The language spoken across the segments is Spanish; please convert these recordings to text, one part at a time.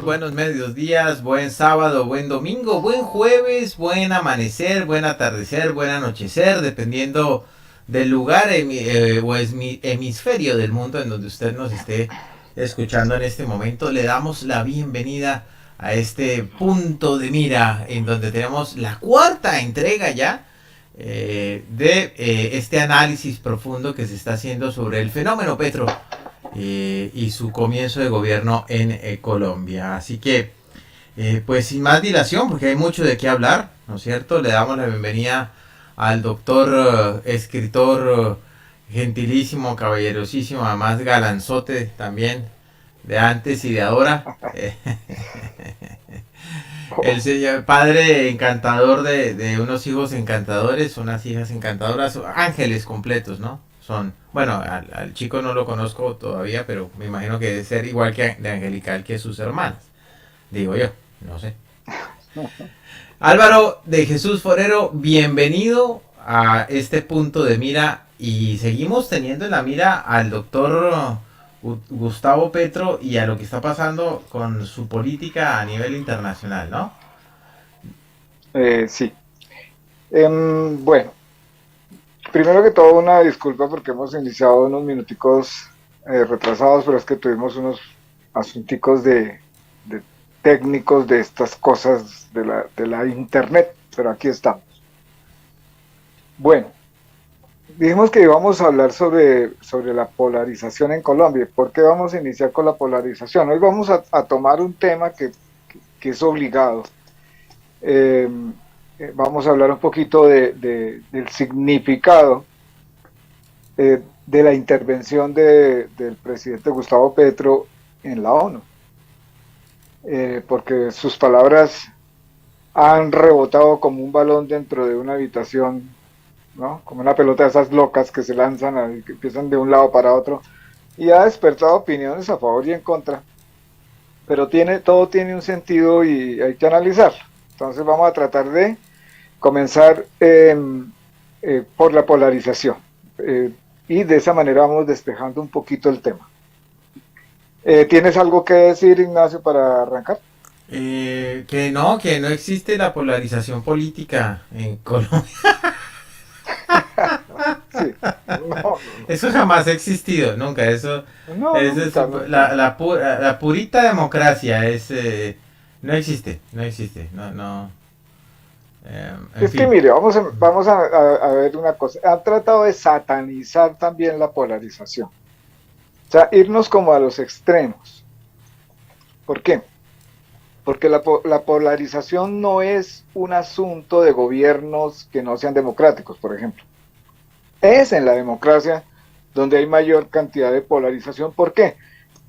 tardes, buenos medios días, buen sábado, buen domingo, buen jueves, buen amanecer, buen atardecer, buen anochecer, dependiendo del lugar o hemisferio del mundo en donde usted nos esté escuchando en este momento. Le damos la bienvenida a este punto de mira en donde tenemos la cuarta entrega ya de este análisis profundo que se está haciendo sobre el fenómeno Petro y su comienzo de gobierno en Colombia. Así que, pues sin más dilación, porque hay mucho de qué hablar, ¿no es cierto? Le damos la bienvenida al doctor, escritor, gentilísimo, caballerosísimo, además galanzote también, de antes y de ahora. El señor padre encantador de unos hijos encantadores, unas hijas encantadoras, ángeles completos, ¿no? Son, bueno, al chico no lo conozco todavía, pero me imagino que debe ser igual que de angelical que sus hermanas, digo yo, no sé. Álvaro de Jesús Forero, bienvenido a este punto de mira y seguimos teniendo en la mira al doctor Gustavo Petro y a lo que está pasando con su política a nivel internacional, ¿no? Sí. Bueno, primero que todo una disculpa porque hemos iniciado unos minuticos retrasados, pero es que tuvimos unos asunticos de técnicos de estas cosas de la internet, pero aquí estamos. Bueno, dijimos que íbamos a hablar sobre la polarización en Colombia. ¿Por qué vamos a iniciar con la polarización? Hoy vamos a tomar un tema que es obligado. Eh, Vamos a hablar un poquito del significado de la intervención del presidente Gustavo Petro en la ONU, porque sus palabras han rebotado como un balón dentro de una habitación, ¿no? Como una pelota de esas locas que se lanzan y que empiezan de un lado para otro, y ha despertado opiniones a favor y en contra, pero todo tiene un sentido y hay que analizarlo. Entonces vamos a tratar de comenzar por la polarización. Y de esa manera vamos despejando un poquito el tema. ¿Tienes algo que decir, Ignacio, para arrancar? Que no existe la polarización política en Colombia. Sí, no, Eso jamás ha existido, nunca. no, Eso es nunca, nunca. la purita democracia. No existe, no existe, no, no. En Es que fin. mire, vamos a ver una cosa. Han tratado de satanizar también la polarización. O sea, irnos como a los extremos. ¿Por qué? Porque la polarización no es un asunto de gobiernos que no sean democráticos, por ejemplo. Es en la democracia donde hay mayor cantidad de polarización. ¿Por qué?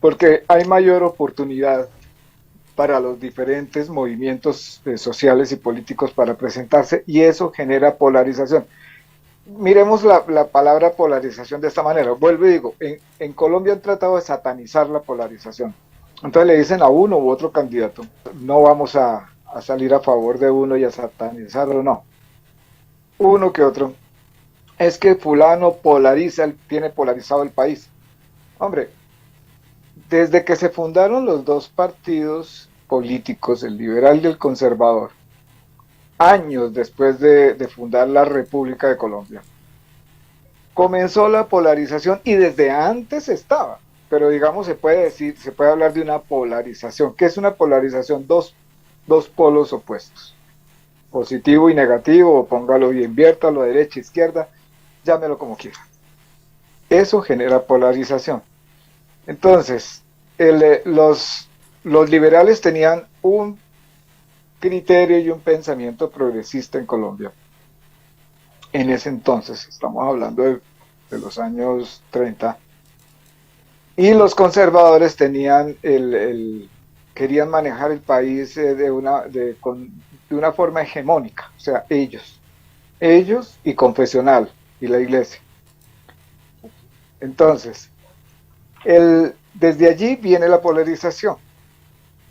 Porque hay mayor oportunidad para los diferentes movimientos sociales y políticos para presentarse y eso genera polarización. Miremos la palabra polarización de esta manera. Vuelvo y digo, en Colombia han tratado de satanizar la polarización. Entonces le dicen a uno u otro candidato, no vamos a salir a favor de uno y a satanizarlo, no. Uno que otro. Es que fulano tiene polarizado el país. Hombre, desde que se fundaron los dos partidos políticos, el liberal y el conservador, años después de fundar la República de Colombia, comenzó la polarización y desde antes estaba, pero digamos se puede hablar de una polarización. ¿Qué es una polarización? Dos polos opuestos, positivo y negativo, o póngalo y inviértalo, derecha, izquierda, llámelo como quiera. Eso genera polarización. Entonces, los liberales tenían un criterio y un pensamiento progresista en Colombia. En ese entonces, estamos hablando de los años 30, y los conservadores querían manejar el país de una forma hegemónica, o sea, ellos y confesional, y la iglesia. Entonces, desde allí viene la polarización,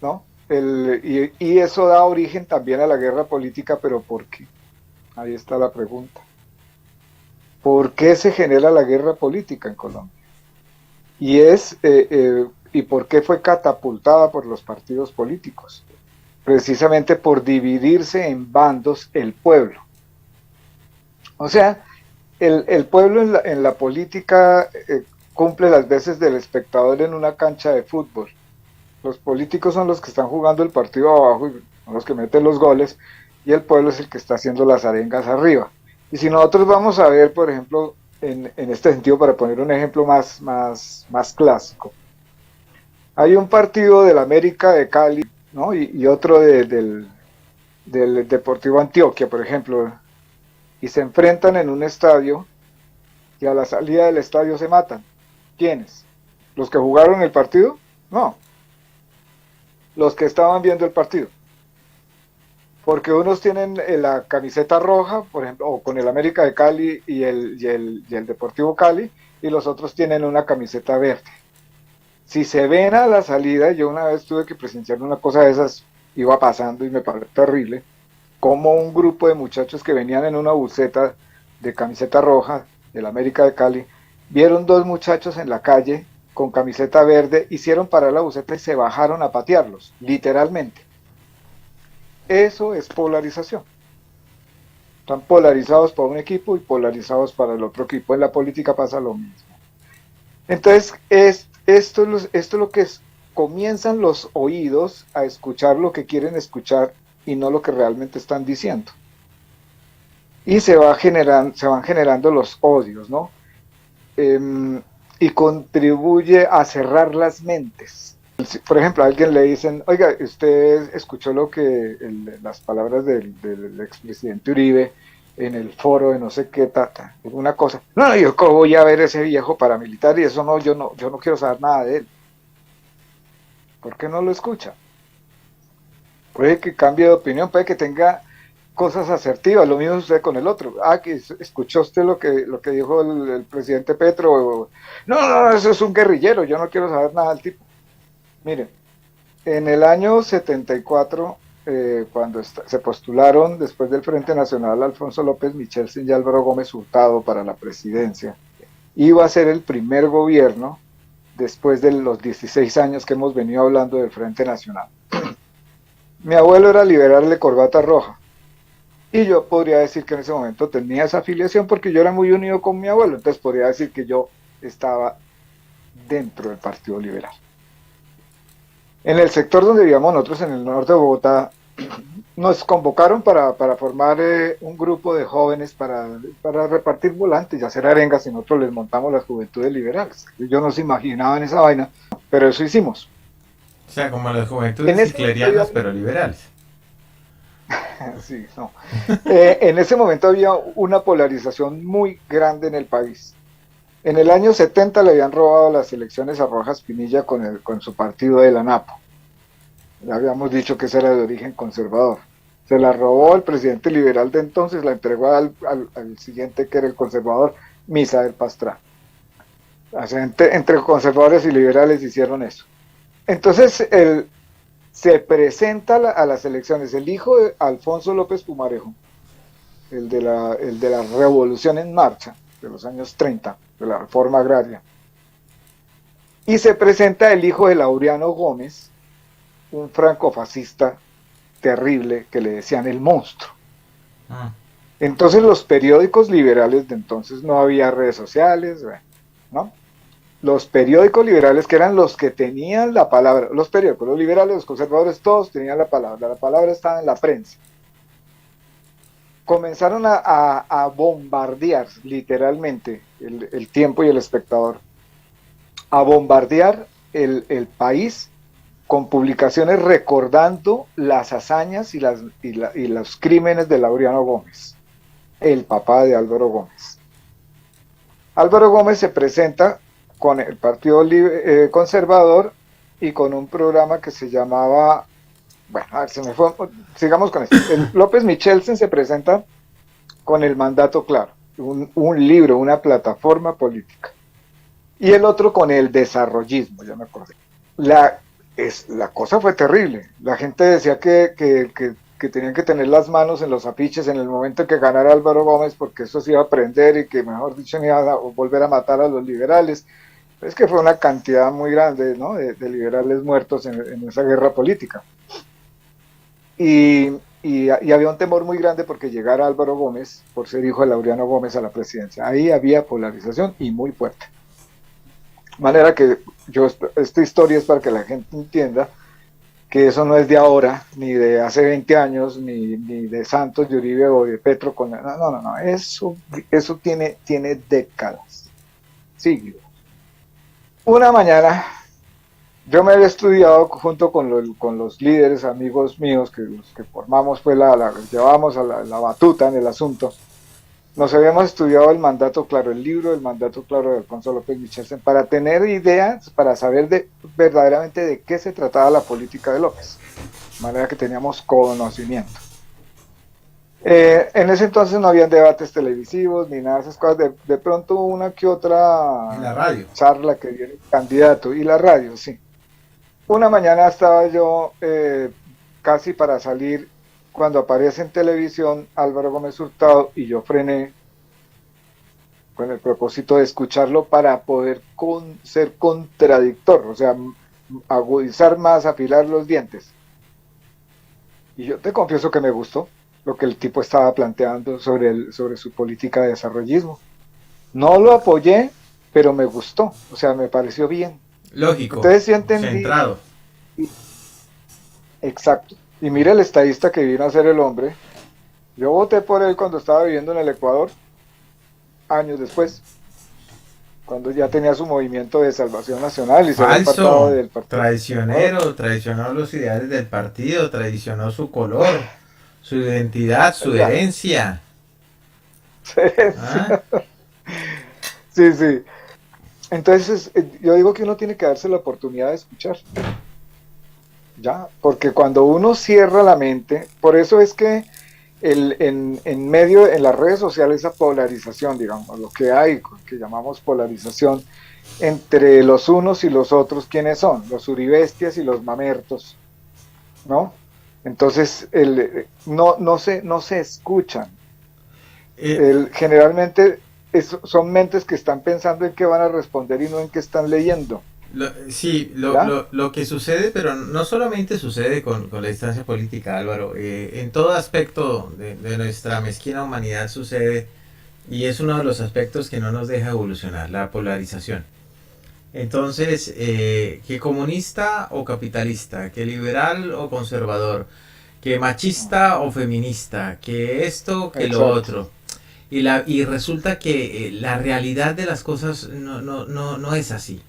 ¿no? Y eso da origen también a la guerra política, pero ¿por qué? Ahí está la pregunta. ¿Por qué se genera la guerra política en Colombia? Y ¿Y por qué fue catapultada por los partidos políticos? Precisamente por dividirse en bandos el pueblo. O sea, el pueblo en la política cumple las veces del espectador en una cancha de fútbol. Los políticos son los que están jugando el partido abajo y son los que meten los goles, y el pueblo es el que está haciendo las arengas arriba. Y si nosotros vamos a ver, por ejemplo, en este sentido, para poner un ejemplo más clásico, hay un partido del América de Cali, ¿no? y otro del Deportivo Antioquia, por ejemplo, y se enfrentan en un estadio y a la salida del estadio se matan. ¿Quiénes? ¿Los que jugaron el partido? No, los que estaban viendo el partido. Porque unos tienen la camiseta roja, por ejemplo, o con el América de Cali y el Deportivo Cali, y los otros tienen una camiseta verde. Si se ven a la salida, yo una vez tuve que presenciar una cosa de esas, iba pasando y me pareció terrible, como un grupo de muchachos que venían en una buseta de camiseta roja del América de Cali, vieron dos muchachos en la calle con camiseta verde, hicieron parar la buseta y se bajaron a patearlos, literalmente. Eso es polarización. Están polarizados para un equipo y polarizados para el otro equipo. En la política pasa lo mismo. Entonces, esto es lo que comienzan los oídos a escuchar lo que quieren escuchar y no lo que realmente están diciendo. Y se van generando los odios, ¿no? Y contribuye a cerrar las mentes. Por ejemplo, a alguien le dicen, oiga, usted escuchó las palabras del expresidente Uribe en el foro de no sé qué, alguna cosa. No, yo voy a ver ese viejo paramilitar y eso no, yo no quiero saber nada de él. ¿Por qué no lo escucha? Puede que cambie de opinión, puede que tenga cosas asertivas, lo mismo sucede con el otro. Que escuchó usted lo que dijo el presidente Petro. No, eso es un guerrillero, yo no quiero saber nada del tipo. Miren, en el año 74, cuando se postularon después del Frente Nacional Alfonso López Michelsen y Álvaro Gómez Hurtado para la presidencia, iba a ser el primer gobierno después de los 16 años que hemos venido hablando del Frente Nacional. Mi abuelo era liberal de corbata roja, y yo podría decir que en ese momento tenía esa afiliación porque yo era muy unido con mi abuelo, entonces podría decir que yo estaba dentro del Partido Liberal. En el sector donde vivíamos nosotros, en el norte de Bogotá, nos convocaron para formar un grupo de jóvenes para repartir volantes y hacer arengas, y nosotros les montamos las juventudes liberales. Yo no se imaginaba en esa vaina, pero eso hicimos. O sea, como las juventudes hitlerianas, pero liberales. Sí, no. En ese momento había una polarización muy grande en el país. En el año 70 le habían robado las elecciones a Rojas Pinilla con su partido de la Napo. Ya habíamos dicho que ese era de origen conservador. Se la robó el presidente liberal de entonces, la entregó al siguiente, que era el conservador, Misael Pastrana. Entre conservadores y liberales hicieron eso. Entonces, se presenta a las elecciones el hijo de Alfonso López Pumarejo, el de la Revolución en Marcha, de los años 30, de la reforma agraria, y se presenta el hijo de Laureano Gómez, un francofascista terrible que le decían el monstruo. Entonces los periódicos liberales de entonces, no había redes sociales, ¿no? Los periódicos liberales, que eran los que tenían la palabra, los periódicos, los liberales, los conservadores, todos tenían la palabra estaba en la prensa. Comenzaron a bombardear literalmente el Tiempo y el Espectador, a bombardear el país con publicaciones recordando las hazañas y los crímenes de Laureano Gómez, el papá de Álvaro Gómez. Álvaro Gómez se presenta con el Partido Conservador y con un programa que se llamaba... Bueno, a ver, sigamos con esto. López Michelsen se presenta con el mandato claro, un libro, una plataforma política. Y el otro con el desarrollismo, ya me acordé. La cosa fue terrible. La gente decía que tenían que tener las manos en los afiches en el momento en que ganara Álvaro Gómez, porque eso se iba a prender y que, mejor dicho, iba a volver a matar a los liberales. Es que fue una cantidad muy grande, ¿no?, de liberales muertos en esa guerra política. Y había un temor muy grande porque llegara Álvaro Gómez, por ser hijo de Laureano Gómez, a la presidencia. Ahí había polarización y muy fuerte. De manera que esta historia es para que la gente entienda que eso no es de ahora, ni de hace 20 años, ni de Santos, de Uribe o de Petro. No, eso tiene décadas, siglos. Una mañana yo me había estudiado junto con los líderes, amigos míos, que los que formamos, pues llevábamos a la batuta en el asunto. Nos habíamos estudiado el mandato claro, el libro del mandato claro de Alfonso López Michelsen, para tener ideas, para saber verdaderamente de qué se trataba la política de López. De manera que teníamos conocimiento. En ese entonces no habían debates televisivos ni nada de esas cosas. De pronto una que otra en la radio, charla que dio el candidato y la radio, sí. Una mañana estaba yo casi para salir cuando aparece en televisión Álvaro Gómez Hurtado y yo frené con el propósito de escucharlo para poder ser contradictor, o sea, agudizar más, afilar los dientes. Y yo te confieso que me gustó lo que el tipo estaba planteando sobre su política de desarrollismo. No lo apoyé, pero me gustó, o sea, me pareció bien. lógico, Entonces sí entendí. centrado. Exacto. Y mira el estadista que vino a ser el hombre. Yo voté por él cuando estaba viviendo en el Ecuador, años después, cuando ya tenía su movimiento de salvación nacional y se había apartado del partido. Traicionero, traicionó los ideales del partido, traicionó su color, su identidad, su herencia. Sí, ¿ah? Sí, sí. Entonces, yo digo que uno tiene que darse la oportunidad de escuchar. Ya, porque cuando uno cierra la mente, por eso es que en medio, en las redes sociales, esa polarización, digamos, lo que hay, que llamamos polarización, entre los unos y los otros, ¿quiénes son? Los uribestias y los mamertos, ¿no? Entonces, no se escuchan. Generalmente son mentes que están pensando en qué van a responder y no en qué están leyendo. Lo que sucede, pero no solamente sucede con la distancia política, Álvaro, en todo aspecto de nuestra mezquina humanidad sucede, y es uno de los aspectos que no nos deja evolucionar, la polarización. Entonces, que comunista o capitalista, que liberal o conservador, que machista o feminista, que esto, que lo otro. Y resulta que la realidad de las cosas no es así.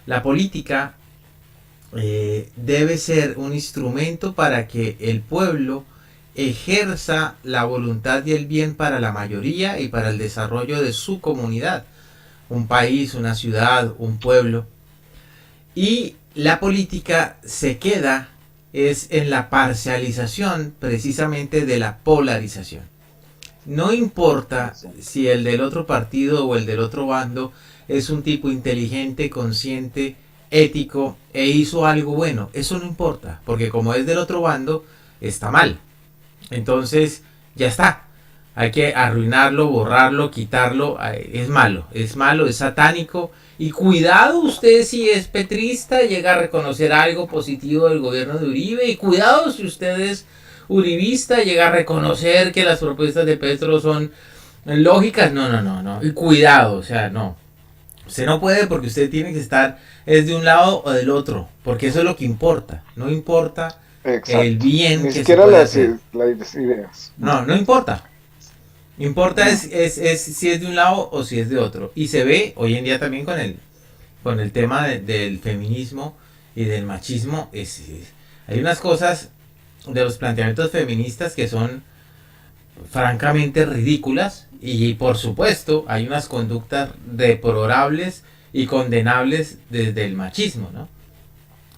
La política debe ser un instrumento para que el pueblo ejerza la voluntad y el bien para la mayoría y para el desarrollo de su comunidad, un país, una ciudad, un pueblo. Y la política se queda es en la parcialización precisamente de la polarización. No importa si el del otro partido o el del otro bando es un tipo inteligente, consciente, ético e hizo algo bueno. Eso no importa, porque como es del otro bando, está mal. Entonces, ya está. Hay que arruinarlo, borrarlo, quitarlo. Es malo, es satánico. Y cuidado usted si es petrista, llega a reconocer algo positivo del gobierno de Uribe. Y cuidado si usted es uribista, llega a reconocer que las propuestas de Petro son lógicas. No. Y cuidado, o sea, no. Usted no puede porque usted tiene que estar es de un lado o del otro, porque eso es lo que importa. No importa el bien ni que siquiera se puede las ideas. No importa. Importa es si es de un lado o si es de otro. Y se ve hoy en día también con el tema del feminismo y del machismo. Hay unas cosas de los planteamientos feministas que son francamente ridículas. Y por supuesto hay unas conductas deplorables y condenables desde el machismo, ¿no?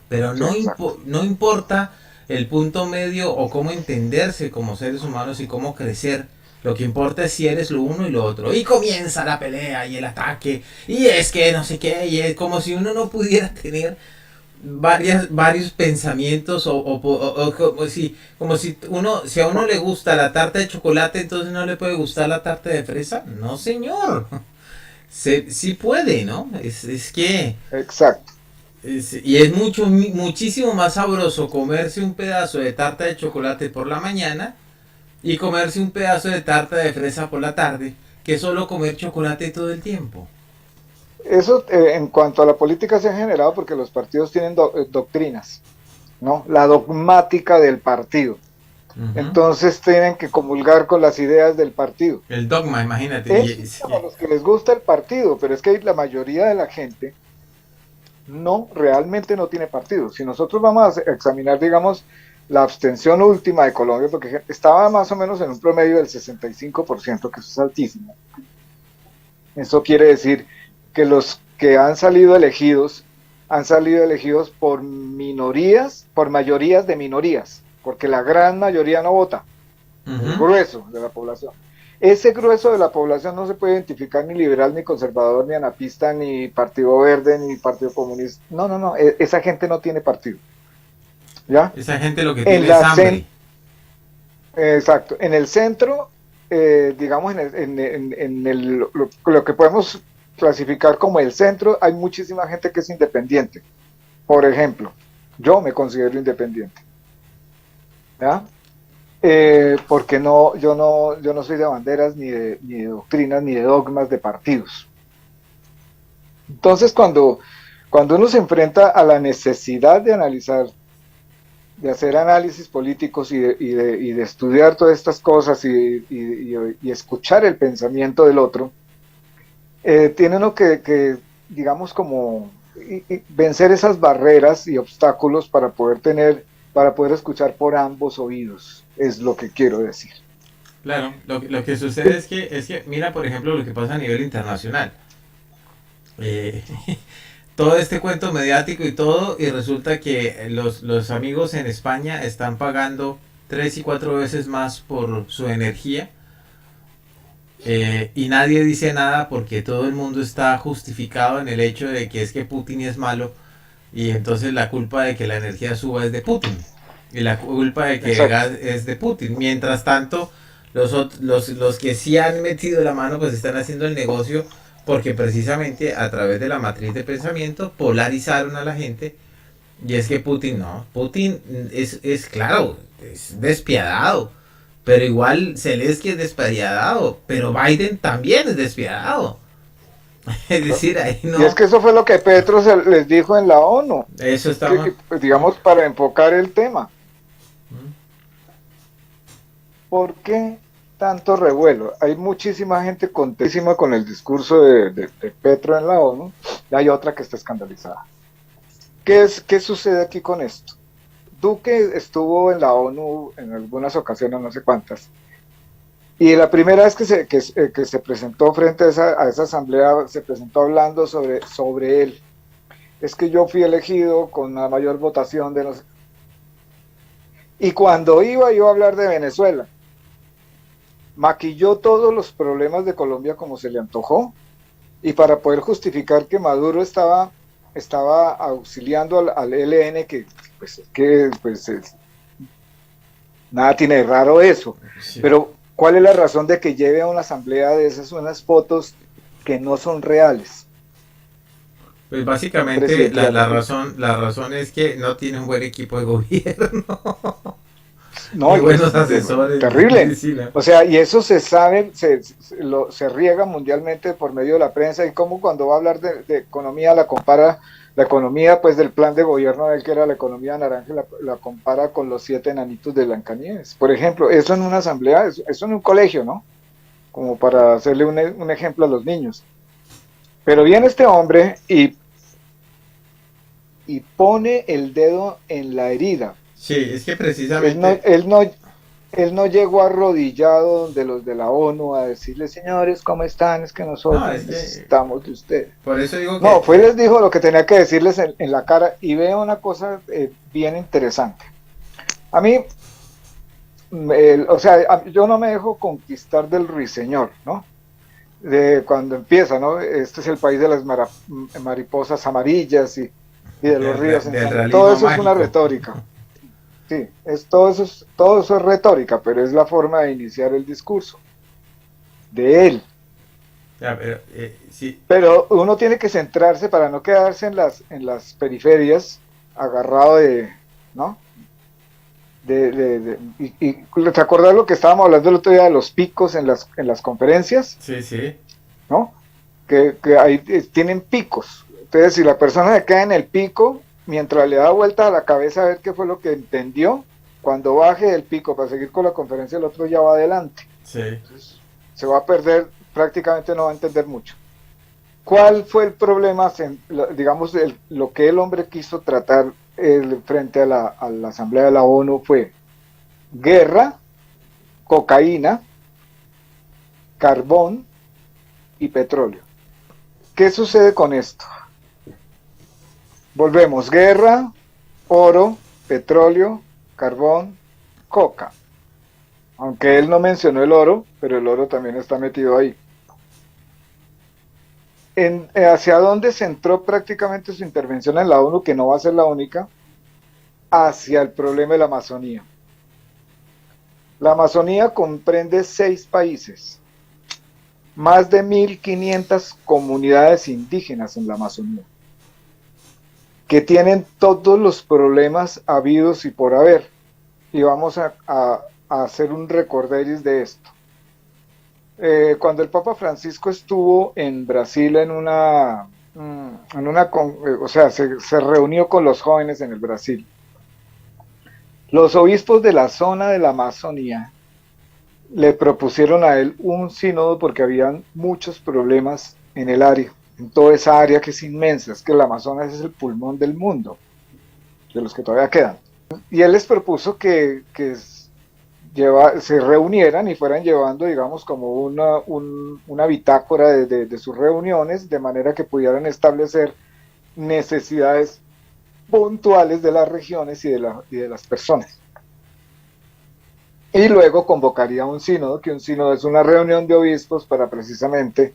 Pero no importa el punto medio o cómo entenderse como seres humanos y cómo crecer. Lo que importa es si eres lo uno y lo otro. Y comienza la pelea y el ataque. Y es que no sé qué. Y es como si uno no pudiera tener varios pensamientos o como si a uno le gusta la tarta de chocolate, entonces no le puede gustar la tarta de fresa. No, señor. sí puede, ¿no? Es que Exacto. y es muchísimo más sabroso comerse un pedazo de tarta de chocolate por la mañana y comerse un pedazo de tarta de fresa por la tarde que solo comer chocolate todo el tiempo. Eso en cuanto a la política se ha generado porque los partidos tienen doctrinas, ¿no? La dogmática del partido. Ujú. Entonces tienen que comulgar con las ideas del partido. El dogma, imagínate. Eso es a los que les gusta el partido, pero es que la mayoría de la gente no, realmente no tiene partido. Si nosotros vamos a examinar, digamos, la abstención última de Colombia, porque estaba más o menos en un promedio del 65%, que eso es altísimo. Eso quiere decir que los que han salido elegidos por minorías, por mayorías de minorías, porque la gran mayoría no vota, el Ujú. grueso de la población. Ese grueso de la población no se puede identificar ni liberal, ni conservador, ni anapista, ni Partido Verde, ni Partido Comunista. No, no, no, esa gente no tiene partido. ¿Ya? Esa gente lo que En tiene es la hambre. exacto, en el centro, digamos, en lo que podemos clasificar como el centro, hay muchísima gente que es independiente. Por ejemplo, yo me considero independiente. ¿Ya? Porque yo no soy de banderas, ni de doctrinas, ni de dogmas de partidos. Entonces, cuando uno se enfrenta a la necesidad de analizar, de hacer análisis políticos y de estudiar todas estas cosas y escuchar el pensamiento del otro, tiene uno digamos, como vencer esas barreras y obstáculos para poder escuchar por ambos oídos, es lo que quiero decir. Claro, lo que sucede es que, mira, por ejemplo, lo que pasa a nivel internacional. Eh, todo este cuento mediático y todo, y resulta que los amigos en España están pagando 3 y 4 veces más por su energía, y nadie dice nada porque todo el mundo está justificado en el hecho de que es que Putin es malo y entonces la culpa de que la energía suba es de Putin y la culpa de que el Exacto. gas es de Putin. Mientras tanto, los que sí han metido la mano pues están haciendo el negocio porque precisamente a través de la matriz de pensamiento polarizaron a la gente y es que Putin no, Putin es claro, es despiadado, pero igual Zelensky es despiadado, pero Biden también es despiadado. Es decir, ahí Y es no, que eso fue lo que Petro les dijo en la ONU, eso estamos... pues, digamos, para enfocar el tema. ¿Por qué tanto revuelo? Hay muchísima gente contentísima con el discurso de Petro en la ONU, y hay otra que está escandalizada. ¿Qué sucede aquí con esto? Duque estuvo en la ONU en algunas ocasiones, no sé cuántas, y la primera vez que se presentó frente a esa asamblea, se presentó hablando sobre él. Es que yo fui elegido con la mayor votación de los... Y cuando iba a hablar de Venezuela, maquilló todos los problemas de Colombia como se le antojó, y para poder justificar que Maduro estaba auxiliando al ELN, pues, nada tiene de raro eso, Sí. pero ¿cuál es la razón de que lleve a una asamblea de esas unas fotos que no son reales? Pues Un básicamente presidente de la República. la razón es que no tiene un buen equipo de gobierno, No, ni y es buenos asesores, terrible. sí, no. O sea, y eso se sabe, se riega mundialmente por medio de la prensa, y como cuando va a hablar de economía la economía pues del plan de gobierno de él, que era la economía naranja, la compara con los 7 enanitos de Blancanieves. Por ejemplo, eso en una asamblea, eso en un colegio, ¿no? Como para hacerle un ejemplo a los niños. Pero viene este hombre y pone el dedo en la herida. Sí, es que Él no, precisamente, él no, él no llegó arrodillado donde los de la ONU a decirles, señores, ¿cómo están? Es que no, nosotros es que, necesitamos de ustedes. por eso digo No, fue y les dijo lo que tenía que decirles en la cara, y veo una cosa bien interesante. A mí, o sea, yo no me dejo conquistar del ruiseñor, ¿no? De cuando empieza, ¿no? Este es el país de las mariposas amarillas y de los ríos en del sangre. Todo realismo eso es una mágico. retórica. Sí, todo eso es retórica, pero es la forma de iniciar el discurso de él. Ya, pero, sí, Pero uno tiene que centrarse para no quedarse en las periferias, agarrado de, ¿no? ¿Te acuerdas lo que estábamos hablando el otro día de los picos en las conferencias? sí, sí, ¿No? Que ahí tienen picos. Entonces, si la persona se queda en el pico, mientras le da vuelta a la cabeza a ver qué fue lo que entendió, cuando baje del pico para seguir con la conferencia, el otro ya va adelante. sí. Entonces, se va a perder, prácticamente no va a entender mucho. ¿Cuál fue el problema, digamos, lo que el hombre quiso tratar frente a la Asamblea de la ONU fue guerra, cocaína, carbón y petróleo? ¿Qué sucede con esto? Volvemos, guerra, oro, petróleo, carbón, coca. Aunque él no mencionó el oro, pero el oro también está metido ahí. ¿Hacia dónde centró prácticamente su intervención en la ONU, que no va a ser la única? Hacia el problema de la Amazonía. La Amazonía comprende 6 países, más de 1.500 comunidades indígenas en la Amazonía, que tienen todos los problemas habidos y por haber. Y vamos a hacer un recorderis de esto. Cuando el Papa Francisco estuvo en Brasil o sea, se reunió con los jóvenes en el Brasil. Los obispos de la zona de la Amazonía le propusieron a él un sínodo porque habían muchos problemas en el área, en toda esa área que es inmensa, es que el Amazonas es el pulmón del mundo, de los que todavía quedan. Y él les propuso que se reunieran y fueran llevando, digamos, como una bitácora de sus reuniones, de manera que pudieran establecer necesidades puntuales de las regiones y de las personas. Y luego convocaría un sínodo, que un sínodo es una reunión de obispos para precisamente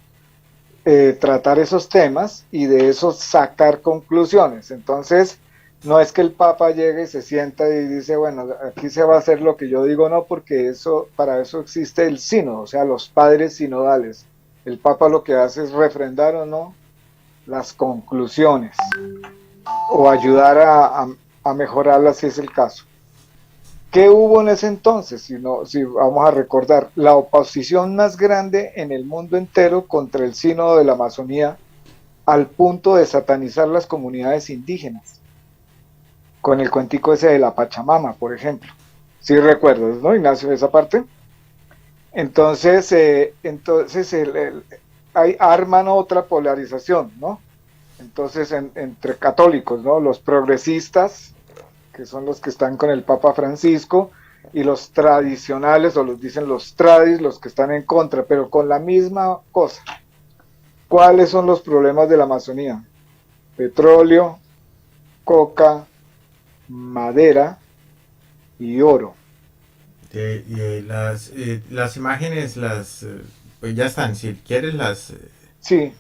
tratar esos temas y de eso sacar conclusiones. Entonces, no es que el Papa llegue y se sienta y dice, bueno, aquí se va a hacer lo que yo digo, no, porque para eso existe el sínodo, o sea, los padres sinodales. El Papa lo que hace es refrendar o no las conclusiones o ayudar a mejorarlas si es el caso. ¿Qué hubo en ese entonces? Si vamos a recordar, la oposición más grande en el mundo entero contra el sínodo de la Amazonía, al punto de satanizar las comunidades indígenas, con el cuentico ese de la Pachamama, por ejemplo. Sí recuerdas, ¿no, Ignacio, esa parte? Entonces, ahí arman otra polarización, ¿no? Entonces, entre católicos, ¿no? Los progresistas, que son los que están con el Papa Francisco, y los tradicionales, o los dicen los tradis, los que están en contra, pero con la misma cosa. ¿Cuáles son los problemas de la Amazonía? Petróleo, coca, madera y oro. Las imágenes, pues ya están, si quieres Sí,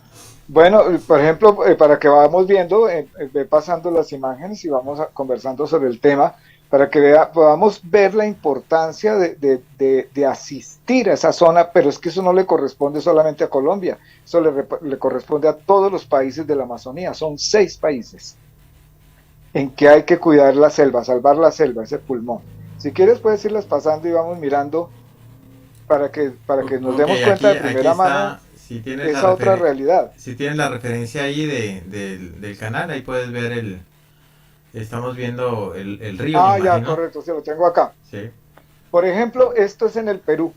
bueno, por ejemplo, para que vamos viendo, ve pasando las imágenes y vamos conversando sobre el tema, para que podamos ver la importancia de asistir a esa zona, pero es que eso no le corresponde solamente a Colombia, eso le corresponde a todos los países de la Amazonía, son 6 países en que hay que cuidar la selva, salvar la selva, ese pulmón. Si quieres puedes irlas pasando y vamos mirando para que nos demos cuenta de aquí primera está, mano si tienes esa otra realidad. si tienes la referencia ahí del canal, ahí puedes ver estamos viendo el río, me Ah, ya, imagino. correcto, se lo tengo acá. Sí, Por ejemplo, esto es en el Perú.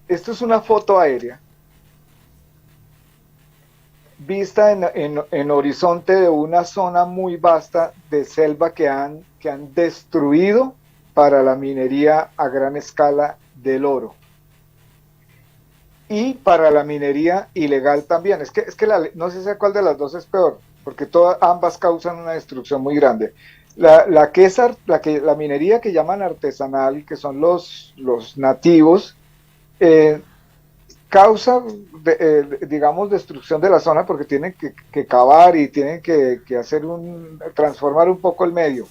Esto es una foto aérea vista en horizonte de una zona muy vasta de selva que han destruido para la minería a gran escala del oro. Y para la minería ilegal también. Es que no sé cuál de las dos es peor, porque ambas causan una destrucción muy grande. La minería que llaman artesanal, que son los nativos, causa, digamos, destrucción de la zona porque tienen que cavar y tienen que transformar un poco el medio.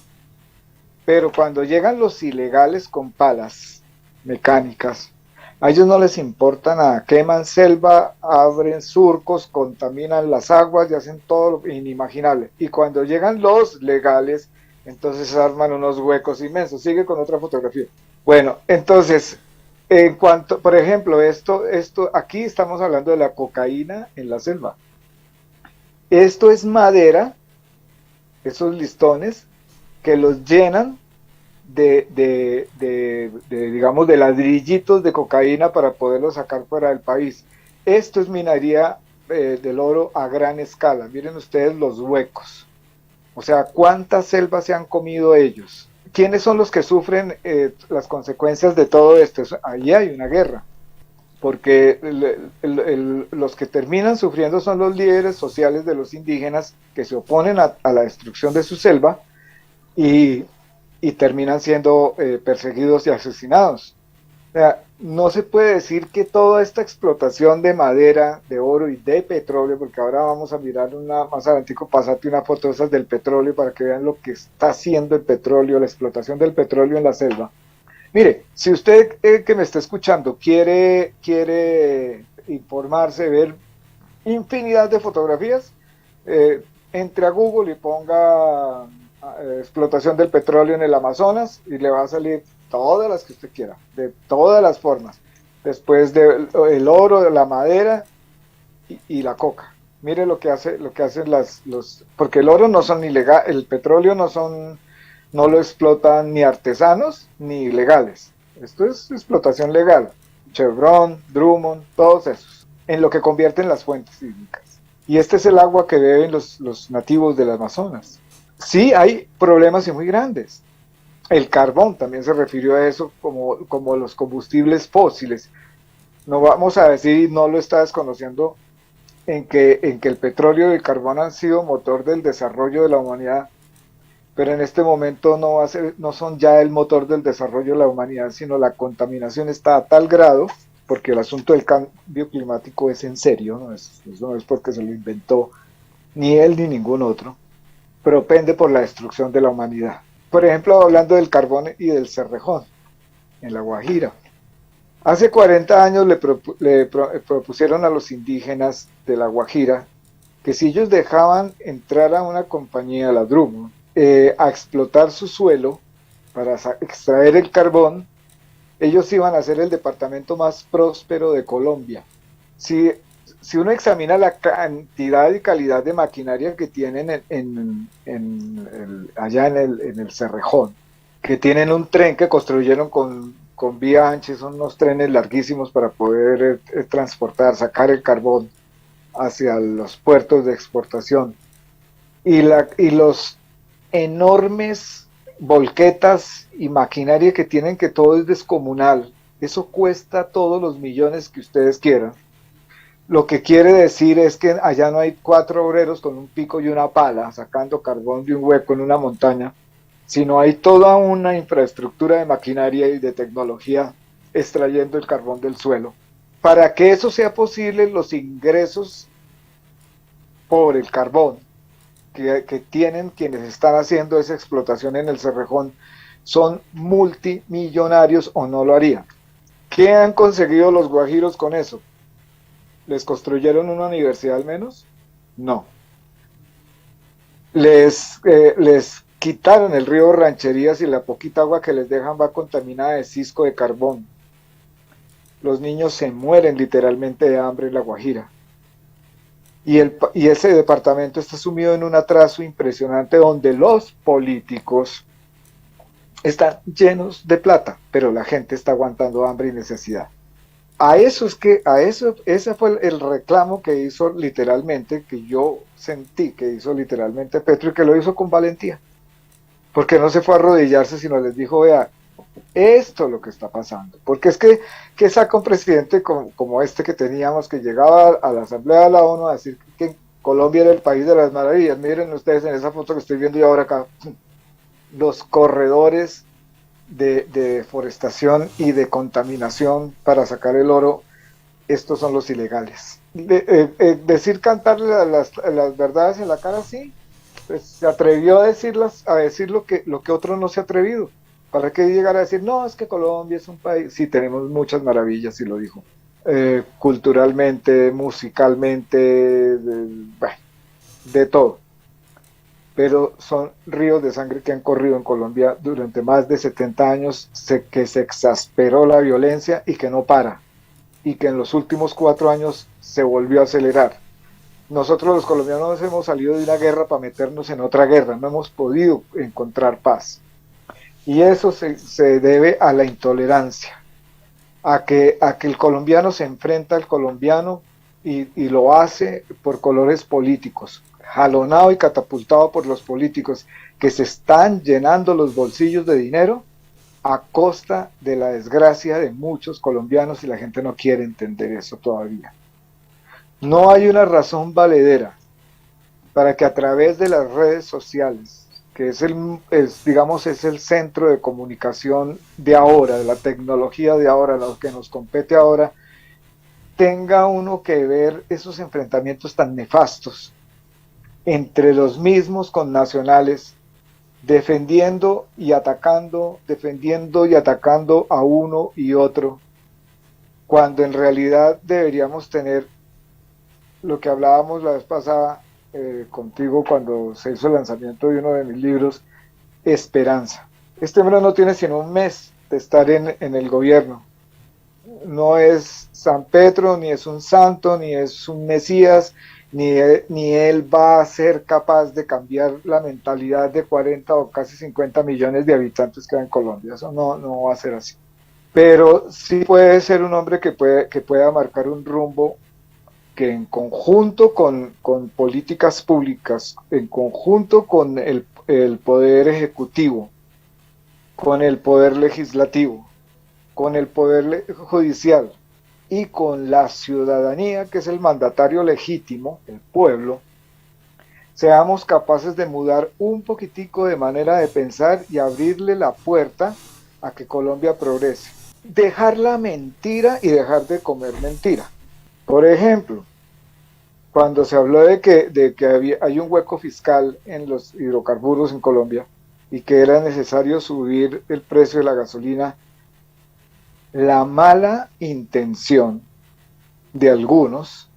Pero cuando llegan los ilegales con palas mecánicas, A ellos no les importa nada, queman selva, abren surcos, contaminan las aguas y hacen todo lo inimaginable. Y cuando llegan los legales, entonces arman unos huecos inmensos. Sigue con otra fotografía. Bueno, entonces, en cuanto, por ejemplo, aquí estamos hablando de la cocaína en la selva. Esto es madera, esos listones, que los llenan digamos, de ladrillitos de cocaína para poderlos sacar fuera del país. Esto es minería del oro a gran escala. Miren ustedes los huecos. O sea, ¿cuántas selvas se han comido ellos? ¿Quiénes son los que sufren las consecuencias de todo esto? Ahí hay una guerra, porque los que terminan sufriendo son los líderes sociales de los indígenas que se oponen a la destrucción de su selva y terminan siendo perseguidos y asesinados. O sea, no se puede decir que toda esta explotación de madera, de oro y de petróleo, porque ahora vamos a mirar más adelante, pasarte una foto de esas del petróleo para que vean lo que está haciendo el petróleo, la explotación del petróleo en la selva. Mire, si usted que me está escuchando quiere informarse, ver infinidad de fotografías, entre a Google y ponga explotación del petróleo en el Amazonas y le va a salir todas las que usted quiera, de todas las formas. Después del oro, la madera y la coca. Mire lo que hacen porque el oro no son ilegal, el petróleo no lo explotan ni artesanos ni ilegales. Esto es explotación legal. Chevron, Drummond, todos esos, en lo que convierten las fuentes hídricas. Y este es el agua que beben los nativos del Amazonas. Sí, hay problemas y muy grandes. El carbón también se refirió a eso como los combustibles fósiles. No vamos a decir, no lo está desconociendo, en que el petróleo y el carbón han sido motor del desarrollo de la humanidad, pero en este momento no son ya el motor del desarrollo de la humanidad, sino la contaminación está a tal grado, porque el asunto del cambio climático es en serio, eso no es porque se lo inventó ni él ni ningún otro, propende por la destrucción de la humanidad. Por ejemplo, hablando del carbón y del cerrejón, en La Guajira. Hace 40 años le propusieron a los indígenas de La Guajira que si ellos dejaban entrar a una compañía, la Drummond, a explotar su suelo para extraer el carbón, ellos iban a ser el departamento más próspero de Colombia. Si uno examina la cantidad y calidad de maquinaria que tienen allá en el Cerrejón, que tienen un tren que construyeron con vía ancha, son unos trenes larguísimos para poder sacar el carbón hacia los puertos de exportación, y los enormes volquetas y maquinaria que tienen, que todo es descomunal. Eso cuesta todos los millones que ustedes quieran. Lo que quiere decir es que allá no hay 4 obreros con un pico y una pala sacando carbón de un hueco en una montaña, sino hay toda una infraestructura de maquinaria y de tecnología extrayendo el carbón del suelo. Para que eso sea posible, los ingresos por el carbón que tienen quienes están haciendo esa explotación en el Cerrejón son multimillonarios, o no lo harían. ¿Qué han conseguido los guajiros con eso? ¿Les construyeron una universidad al menos? No. Les quitaron el río Rancherías y la poquita agua que les dejan va contaminada de cisco de carbón. Los niños se mueren literalmente de hambre en La Guajira. Y ese departamento está sumido en un atraso impresionante, donde los políticos están llenos de plata, pero la gente está aguantando hambre y necesidad. Ese fue el reclamo que hizo literalmente, que yo sentí que hizo literalmente Petro, y que lo hizo con valentía, porque no se fue a arrodillarse, sino les dijo: vea, esto es lo que está pasando. Porque es que saca un presidente como este que teníamos, que llegaba a la Asamblea de la ONU a decir que Colombia era el país de las maravillas. Miren ustedes en esa foto que estoy viendo yo ahora acá, los corredores de deforestación y de contaminación para sacar el oro, estos son los ilegales. Cantarle las verdades en la cara, sí, pues se atrevió a decir lo que otro no se ha atrevido. ¿Para qué llegar a decir, no, es que Colombia es un país? Sí, tenemos muchas maravillas, y lo dijo. Culturalmente, musicalmente, bueno, de todo. Pero son ríos de sangre que han corrido en Colombia durante más de 70 años, que se exasperó la violencia y que no para, y que en los últimos 4 años se volvió a acelerar. Nosotros los colombianos hemos salido de una guerra para meternos en otra guerra, no hemos podido encontrar paz. Y eso se debe a la intolerancia, a que el colombiano se enfrenta al colombiano y lo hace por colores políticos, jalonado y catapultado por los políticos que se están llenando los bolsillos de dinero a costa de la desgracia de muchos colombianos, y la gente no quiere entender eso todavía. No hay una razón valedera para que a través de las redes sociales, que digamos, es el centro de comunicación de ahora, de la tecnología de ahora, lo que nos compete ahora, tenga uno que ver esos enfrentamientos tan nefastos entre los mismos connacionales, defendiendo y atacando a uno y otro, cuando en realidad deberíamos tener lo que hablábamos la vez pasada contigo cuando se hizo el lanzamiento de uno de mis libros, esperanza. Este hombre no tiene sino un mes de estar en el gobierno. No es San Petro, ni es un santo, ni es un Mesías, ni él va a ser capaz de cambiar la mentalidad de 40 o casi 50 millones de habitantes que hay en Colombia. Eso no va a ser así. Pero sí puede ser un hombre que pueda marcar un rumbo que en conjunto con políticas públicas, en conjunto con el poder ejecutivo, con el poder legislativo, con el poder judicial y con la ciudadanía, que es el mandatario legítimo, el pueblo, seamos capaces de mudar un poquitico de manera de pensar y abrirle la puerta a que Colombia progrese. Dejar la mentira y dejar de comer mentira. Por ejemplo, cuando se habló de que hay un hueco fiscal en los hidrocarburos en Colombia y que era necesario subir el precio de la gasolina, la mala intención de algunos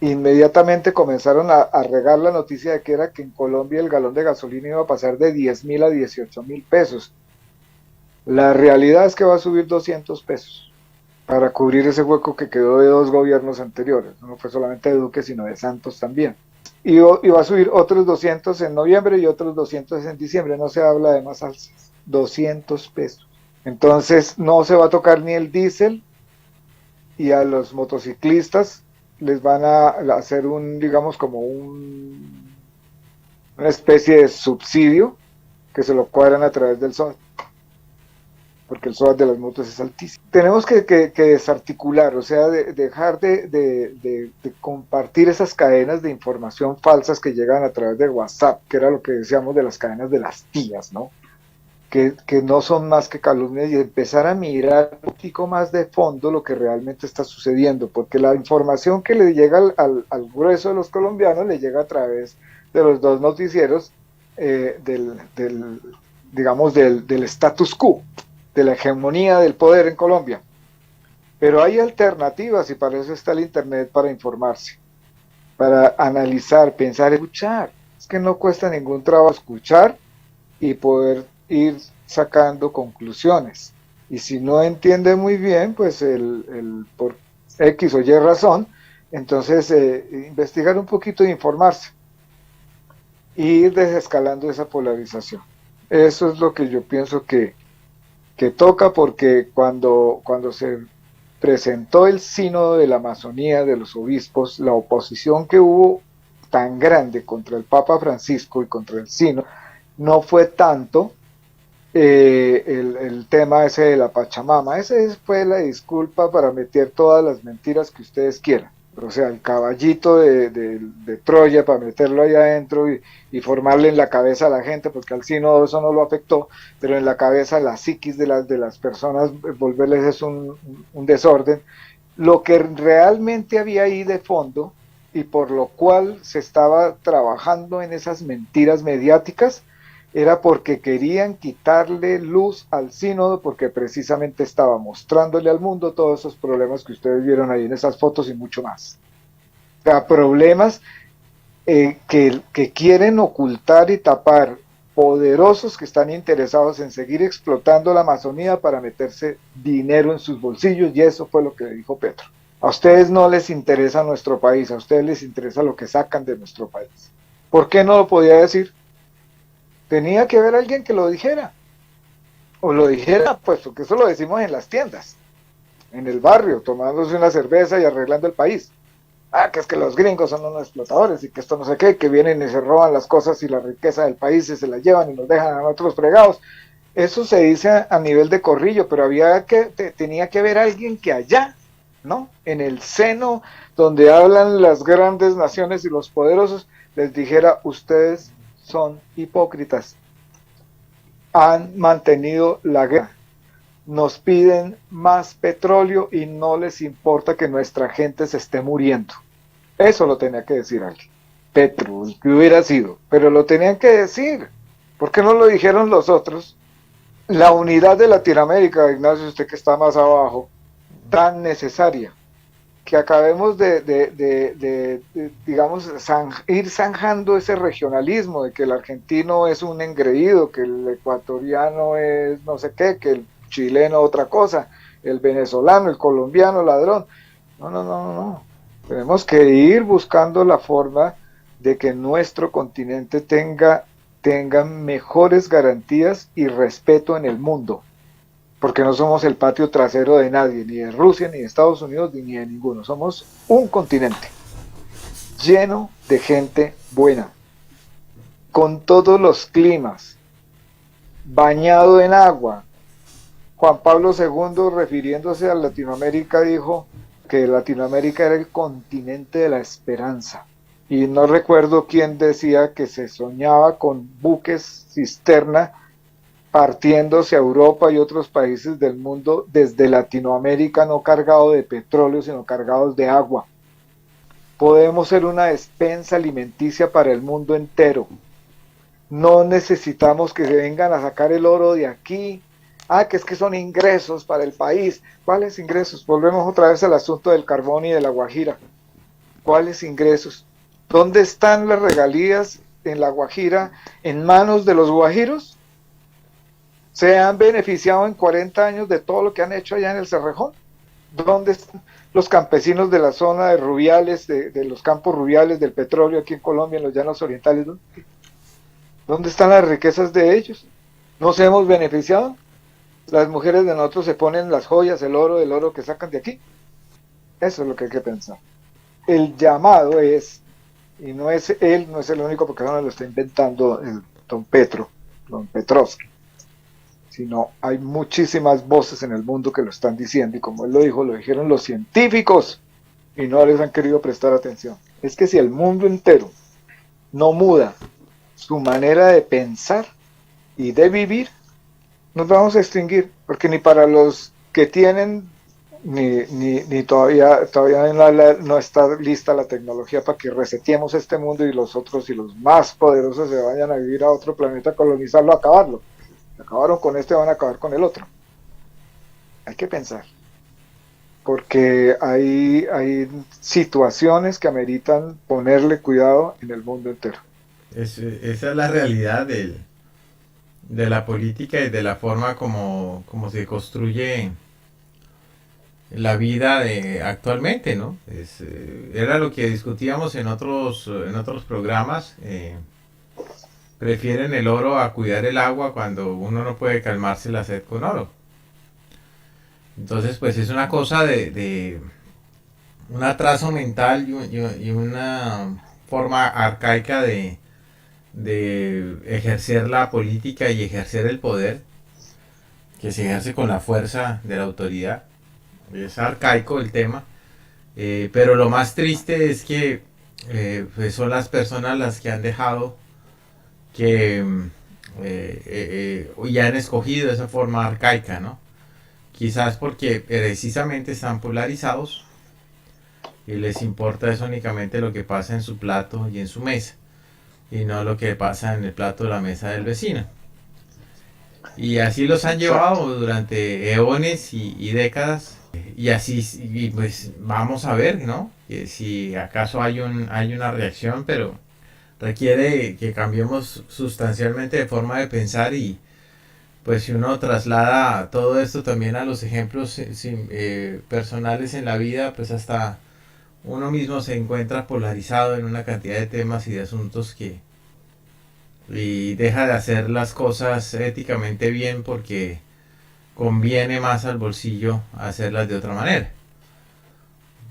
inmediatamente comenzaron a regar la noticia de que en Colombia el galón de gasolina iba a pasar de 10.000 a 18.000 pesos. La realidad es que va a subir 200 pesos para cubrir ese hueco que quedó de 2 gobiernos anteriores. No fue solamente de Duque, sino de Santos también. Y va a subir otros 200 en noviembre y otros 200 en diciembre. No se habla de más alzas. 200 pesos. Entonces no se va a tocar ni el diésel, y a los motociclistas les van a hacer digamos, como una especie de subsidio que se lo cuadran a través del SOAT, porque el SOAT de las motos es altísimo. Tenemos que desarticular, o sea, dejar de compartir esas cadenas de información falsas que llegan a través de WhatsApp, que era lo que decíamos de las cadenas de las tías, ¿no? Que no son más que calumnias, y empezar a mirar un poquito más de fondo lo que realmente está sucediendo, porque la información que le llega al grueso de los colombianos le llega a través de los dos noticieros digamos, del status quo, de la hegemonía del poder en Colombia. Pero hay alternativas, y para eso está el internet, para informarse, para analizar, pensar, escuchar. Es que no cuesta ningún trabajo escuchar y poder ir sacando conclusiones. Y si no entiende muy bien, pues por X o Y razón, entonces investigar un poquito e informarse, y ir desescalando esa polarización. Eso es lo que yo pienso que toca, porque cuando se presentó el sínodo de la Amazonía de los obispos, la oposición que hubo tan grande contra el Papa Francisco y contra el sínodo no fue tanto el tema ese de la Pachamama. Ese fue la disculpa para meter todas las mentiras que ustedes quieran. O sea, el caballito de Troya para meterlo ahí adentro y formarle en la cabeza a la gente, porque al sínodo eso no lo afectó, pero en la cabeza, la psiquis de las personas, volverles es un desorden. Lo que realmente había ahí de fondo, y por lo cual se estaba trabajando en esas mentiras mediáticas, era porque querían quitarle luz al sínodo, porque precisamente estaba mostrándole al mundo todos esos problemas que ustedes vieron ahí en esas fotos y mucho más. O sea, problemas que quieren ocultar y tapar poderosos que están interesados en seguir explotando la Amazonía para meterse dinero en sus bolsillos, y eso fue lo que dijo Petro. A ustedes no les interesa nuestro país, a ustedes les interesa lo que sacan de nuestro país. ¿Por qué no lo podía decir? Tenía que haber alguien que lo dijera. O lo dijera, pues, porque eso lo decimos en las tiendas, en el barrio, tomándose una cerveza y arreglando el país. Ah, que es que los gringos son unos explotadores y que esto no sé qué, que vienen y se roban las cosas y la riqueza del país y se la llevan y nos dejan a otros fregados. Eso se dice a nivel de corrillo, pero tenía que haber alguien que allá, ¿no? En el seno donde hablan las grandes naciones y los poderosos, les dijera, ustedes son hipócritas, han mantenido la guerra, nos piden más petróleo y no les importa que nuestra gente se esté muriendo. Eso lo tenía que decir alguien. Petro, el que hubiera sido, pero lo tenían que decir. ¿Por qué no lo dijeron los otros? La unidad de Latinoamérica, Ignacio, usted que está más abajo, tan necesaria, que acabemos digamos, ir zanjando ese regionalismo de que el argentino es un engreído, que el ecuatoriano es no sé qué, que el chileno otra cosa, el venezolano, el colombiano, ladrón. No. Tenemos que ir buscando la forma de que nuestro continente tenga mejores garantías y respeto en el mundo, porque no somos el patio trasero de nadie, ni de Rusia, ni de Estados Unidos, ni de ninguno. Somos un continente lleno de gente buena, con todos los climas, bañado en agua. Juan Pablo II, refiriéndose a Latinoamérica, dijo que Latinoamérica era el continente de la esperanza. Y no recuerdo quién decía que se soñaba con buques cisterna partiéndose a Europa y otros países del mundo desde Latinoamérica, no cargados de petróleo, sino cargados de agua. Podemos ser una despensa alimenticia para el mundo entero. No necesitamos que se vengan a sacar el oro de aquí. Ah, que es que son ingresos para el país. ¿Cuáles ingresos? Volvemos otra vez al asunto del carbón y de la Guajira. ¿Cuáles ingresos? ¿Dónde están las regalías en la Guajira en manos de los guajiros? ¿Se han beneficiado en 40 años de todo lo que han hecho allá en el Cerrejón? ¿Dónde están los campesinos de la zona de Rubiales, de los campos Rubiales del petróleo aquí en Colombia, en los llanos orientales? ¿Dónde están las riquezas de ellos? ¿No se hemos beneficiado? Las mujeres de nosotros se ponen las joyas, el oro que sacan de aquí. Eso es lo que hay que pensar. El llamado es, y no es él, no es el único, porque ahora lo está inventando el don Petrovsky, sino hay muchísimas voces en el mundo que lo están diciendo, y como él lo dijo, lo dijeron los científicos, y no les han querido prestar atención. Es que si el mundo entero no muda su manera de pensar y de vivir, nos vamos a extinguir, porque ni para los que tienen, ni todavía no está lista la tecnología para que reseteemos este mundo y los otros y los más poderosos se vayan a vivir a otro planeta, a colonizarlo, a acabarlo. Acabaron con este, van a acabar con el otro. Hay que pensar, porque hay situaciones que ameritan ponerle cuidado en el mundo entero. Esa es la realidad de la política y de la forma como se construye la vida actualmente, ¿no? Era lo que discutíamos en otros programas. Prefieren el oro a cuidar el agua cuando uno no puede calmarse la sed con oro. Entonces, pues es una cosa de un atraso mental y una forma arcaica de ejercer la política y ejercer el poder, que se ejerce con la fuerza de la autoridad. Es arcaico el tema, pero lo más triste es que pues son las personas las que han dejado que ya han escogido esa forma arcaica, ¿no? Quizás porque precisamente están polarizados y les importa eso únicamente lo que pasa en su plato y en su mesa. y no lo que pasa en el plato de la mesa del vecino. Y así los han exacto. llevado durante eones y décadas. Y así, y pues vamos a ver, ¿no? Que si acaso hay una reacción, pero requiere que cambiemos sustancialmente de forma de pensar y pues si uno traslada todo esto también a los ejemplos personales en la vida, pues hasta uno mismo se encuentra polarizado en una cantidad de temas y de asuntos que y deja de hacer las cosas éticamente bien porque conviene más al bolsillo hacerlas de otra manera.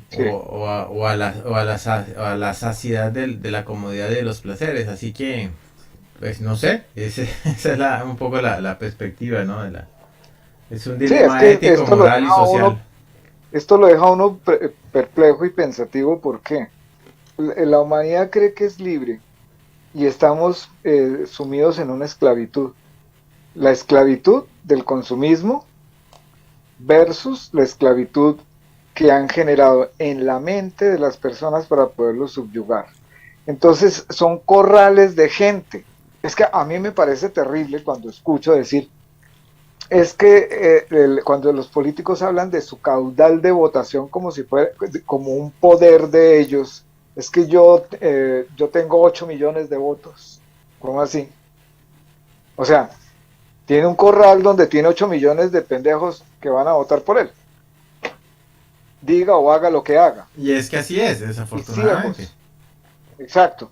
Sí, O a la saciedad de la comodidad de los placeres. Así que, pues no sé, esa es un poco la perspectiva, ¿no? Es un sí, es dilema que ético, moral y social. esto lo deja a uno perplejo y pensativo. ¿Por qué? La humanidad cree que es libre y estamos sumidos en una esclavitud. La esclavitud del consumismo versus la esclavitud que han generado en la mente de las personas para poderlos subyugar. Entonces son corrales de gente. Es que a mí me parece terrible cuando escucho decir, es que cuando los políticos hablan de su caudal de votación como si fuera como un poder de ellos, es que yo tengo 8 millones de votos. ¿Cómo así? O sea, tiene un corral donde tiene 8 millones de pendejos que van a votar por él. Diga o haga lo que haga. Y es que así es, Y desafortunadamente. ciegos. Exacto.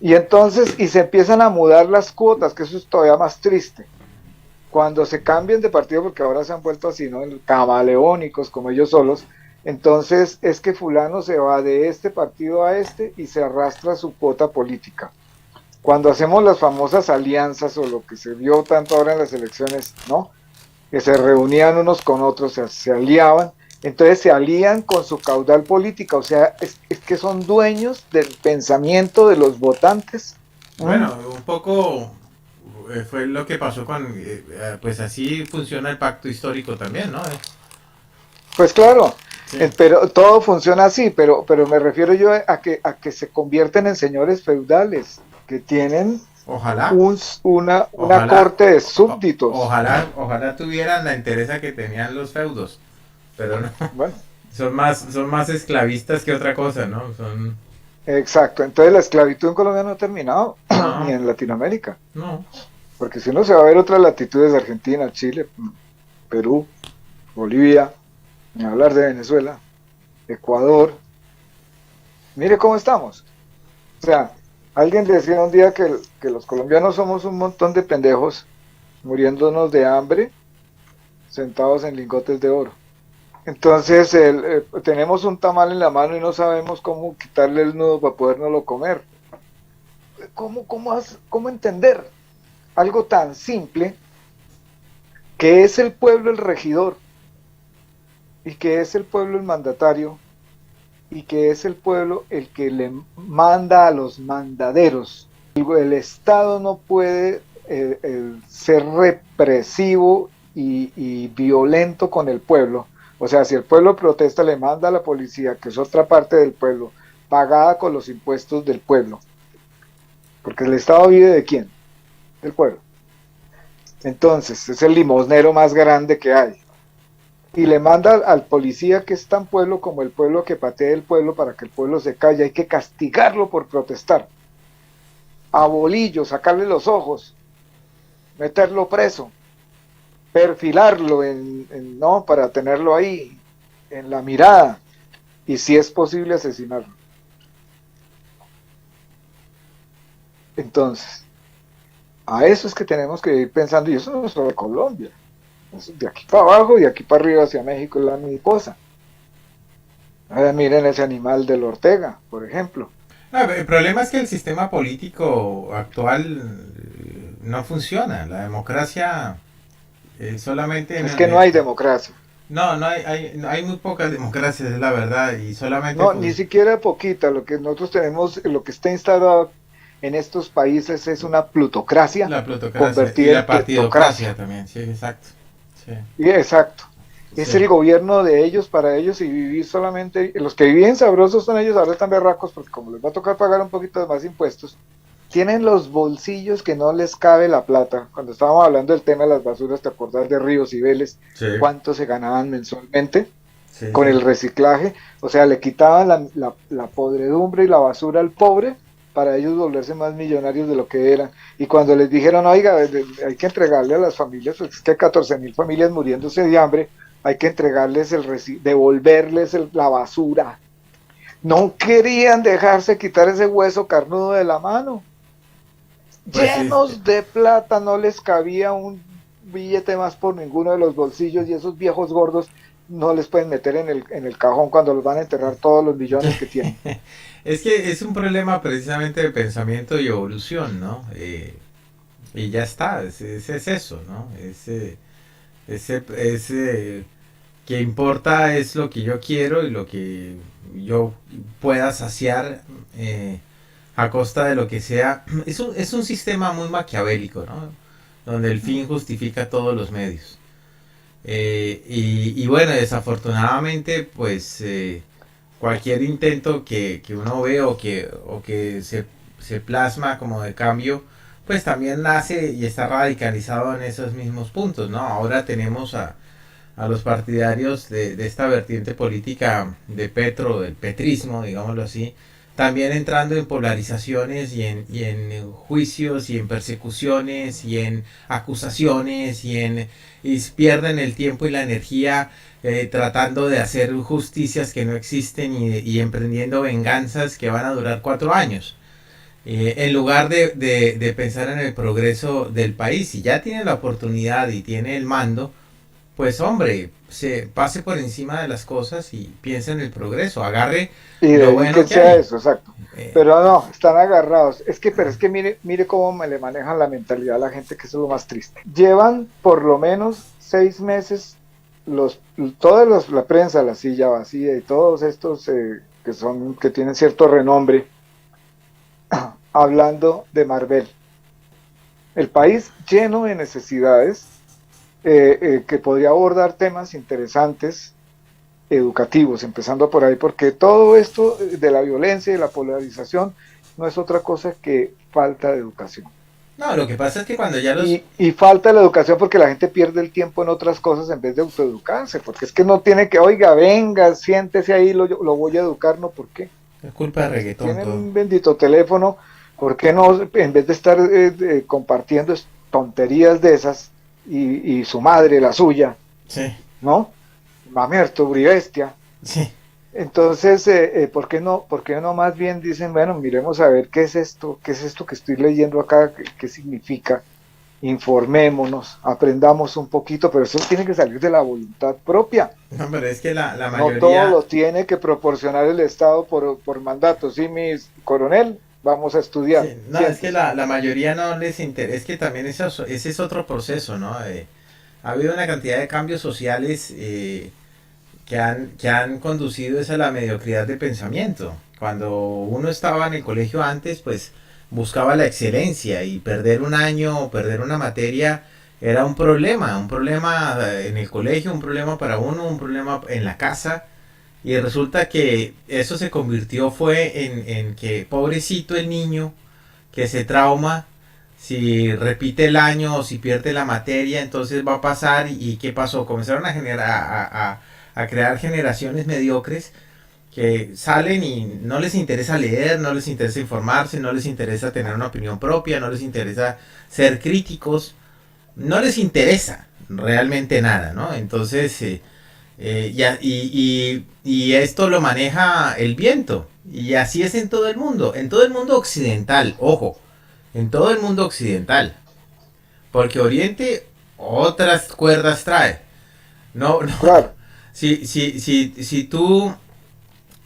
Y entonces, y se empiezan a mudar las cuotas, que eso es todavía más triste. Cuando se cambien de partido, porque ahora se han vuelto así, ¿no? Camaleónicos, como ellos solos, entonces es que fulano se va de este partido a este y se arrastra su cuota política. Cuando hacemos las famosas alianzas o lo que se vio tanto ahora en las elecciones, ¿no? Que se reunían unos con otros, se aliaban, entonces se alían con su caudal política, o sea, es que son dueños del pensamiento de los votantes. ¿Mm? Bueno, un poco fue lo que pasó pues así funciona el pacto histórico también, ¿no? Pues claro, Sí. pero todo funciona así, pero me refiero yo a que se convierten en señores feudales, que tienen Ojalá, una ojalá, corte de súbditos. ojalá tuvieran la entereza que tenían los feudos, pero no, Bueno, son más esclavistas que otra cosa, ¿no? exacto. Entonces la esclavitud en Colombia no ha terminado, ni No, en Latinoamérica. no. Porque si uno se va a ver otras latitudes, Argentina, Chile, Perú, Bolivia, ni hablar de Venezuela, Ecuador, mire cómo estamos. O sea, alguien decía un día que los colombianos somos un montón de pendejos muriéndonos de hambre, sentados en lingotes de oro. Entonces tenemos un tamal en la mano y no sabemos cómo quitarle el nudo para podernoslo comer. ¿Cómo entender algo tan simple que es el pueblo el regidor y que es el pueblo el mandatario y que es el pueblo el que le manda a los mandaderos? El Estado no puede ser represivo y violento con el pueblo. O sea, si el pueblo protesta, le manda a la policía, que es otra parte del pueblo, pagada con los impuestos del pueblo. Porque el Estado vive de quién? Del pueblo. Entonces, es el limosnero más grande que hay. Y le manda al policía que es tan pueblo como el pueblo que patee el pueblo para que el pueblo se calle. Hay que castigarlo por protestar. A bolillo, sacarle los ojos, meterlo preso, perfilarlo no para tenerlo ahí en la mirada y si es posible asesinarlo. Entonces, a eso es que tenemos que ir pensando, y eso no es solo de Colombia, eso de aquí para abajo y de aquí para arriba hacia México es la misma cosa. Miren ese animal del Ortega, por ejemplo. No, el problema es que el sistema político actual no funciona. La democracia solamente Es que no hay democracia. no, hay muy pocas democracias, es la verdad, y solamente No, ni siquiera poquita. Lo que nosotros tenemos, lo que está instalado en estos países es una plutocracia la plutocracia y convertida en la partidocracia kleptocracia. también, sí, exacto. Sí, Y exacto. Es sí. el gobierno de ellos para ellos y vivir solamente. Los que viven sabrosos son ellos, ahora están berracos porque como les va a tocar pagar un poquito de más impuestos, tienen los bolsillos que no les cabe la plata. Cuando estábamos hablando del tema de las basuras, ¿te acordás de Ríos y Vélez? Sí, ¿Cuánto se ganaban mensualmente sí, con sí. el reciclaje? O sea, le quitaban la podredumbre y la basura al pobre para ellos volverse más millonarios de lo que eran. Y cuando les dijeron, oiga, hay que entregarle a las familias, pues es que hay 14.000 familias muriéndose de hambre, hay que entregarles devolverles la basura. No querían dejarse quitar ese hueso carnudo de la mano. Pues sí, Llenos de plata, no les cabía un billete más por ninguno de los bolsillos y esos viejos gordos no les pueden meter en el cajón cuando los van a enterrar todos los millones que tienen. es que es un problema precisamente de pensamiento y evolución, ¿no? Y ya está, es eso, ¿no? Que importa es lo que yo quiero y lo que yo pueda saciar a costa de lo que sea. Es un sistema muy maquiavélico, ¿no? Donde el fin justifica todos los medios. Y bueno, desafortunadamente, pues cualquier intento que uno ve o que se plasma como de cambio, pues también nace y está radicalizado en esos mismos puntos, ¿no? Ahora tenemos a los partidarios de esta vertiente política de Petro, del petrismo, digámoslo así, también entrando en polarizaciones y en juicios y en persecuciones y en acusaciones y pierden el tiempo y la energía tratando de hacer justicias que no existen y emprendiendo venganzas que van a durar 4 años. En lugar de pensar en el progreso del país, si ya tiene la oportunidad y tiene el mando, pues hombre, se pase por encima de las cosas y piense en el progreso, agarre Y lo bueno que dedíquense a hay. eso, exacto. Eh, Pero no, están agarrados. Pero es que mire cómo me le manejan la mentalidad a la gente, que eso es lo más triste. Llevan por lo menos 6 meses la prensa, la silla vacía y todos estos que tienen cierto renombre, hablando de Marvel. El país lleno de necesidades, que podría abordar temas interesantes, educativos, empezando por ahí, porque todo esto de la violencia y la polarización no es otra cosa que falta de educación. no, lo que pasa es que cuando ya los... Y falta la educación porque la gente pierde el tiempo en otras cosas en vez de autoeducarse, porque es que no tiene que, oiga, venga, siéntese ahí, lo voy a educar, ¿no? ¿Por qué? Es culpa de Si reggaetón tienen todo. un bendito teléfono, ¿por qué no, en vez de estar compartiendo tonterías de esas, y su madre, la suya, Sí, ¿no? Mamerto, bribestia. sí. Entonces, ¿por qué no más bien dicen, bueno, miremos a ver qué es esto que estoy leyendo acá, qué significa? Informémonos, aprendamos un poquito, pero eso tiene que salir de la voluntad propia. No, pero es que la No todo mayoría... lo tiene que proporcionar el Estado por mandato. Sí, mi coronel, vamos a estudiar. Sí, no, es que Siéntese. la mayoría no les interesa, es que también ese es otro proceso, ¿no? Ha habido una cantidad de cambios sociales que han conducido es a la mediocridad de pensamiento. Cuando uno estaba en el colegio antes, pues buscaba la excelencia y perder un año o perder una materia era un problema en el colegio, un problema para uno, un problema en la casa. Y resulta que eso se convirtió fue en que pobrecito el niño que se trauma, si repite el año o si pierde la materia, entonces va a pasar y ¿qué pasó? Comenzaron a generar a crear generaciones mediocres que salen y no les interesa leer, no les interesa informarse, no les interesa tener una opinión propia, no les interesa ser críticos, no les interesa realmente nada, ¿no? Entonces, y esto lo maneja el viento. Y así es en todo el mundo occidental, ojo, en todo el mundo occidental. Porque Oriente otras cuerdas trae. No, no. Claro. Si tú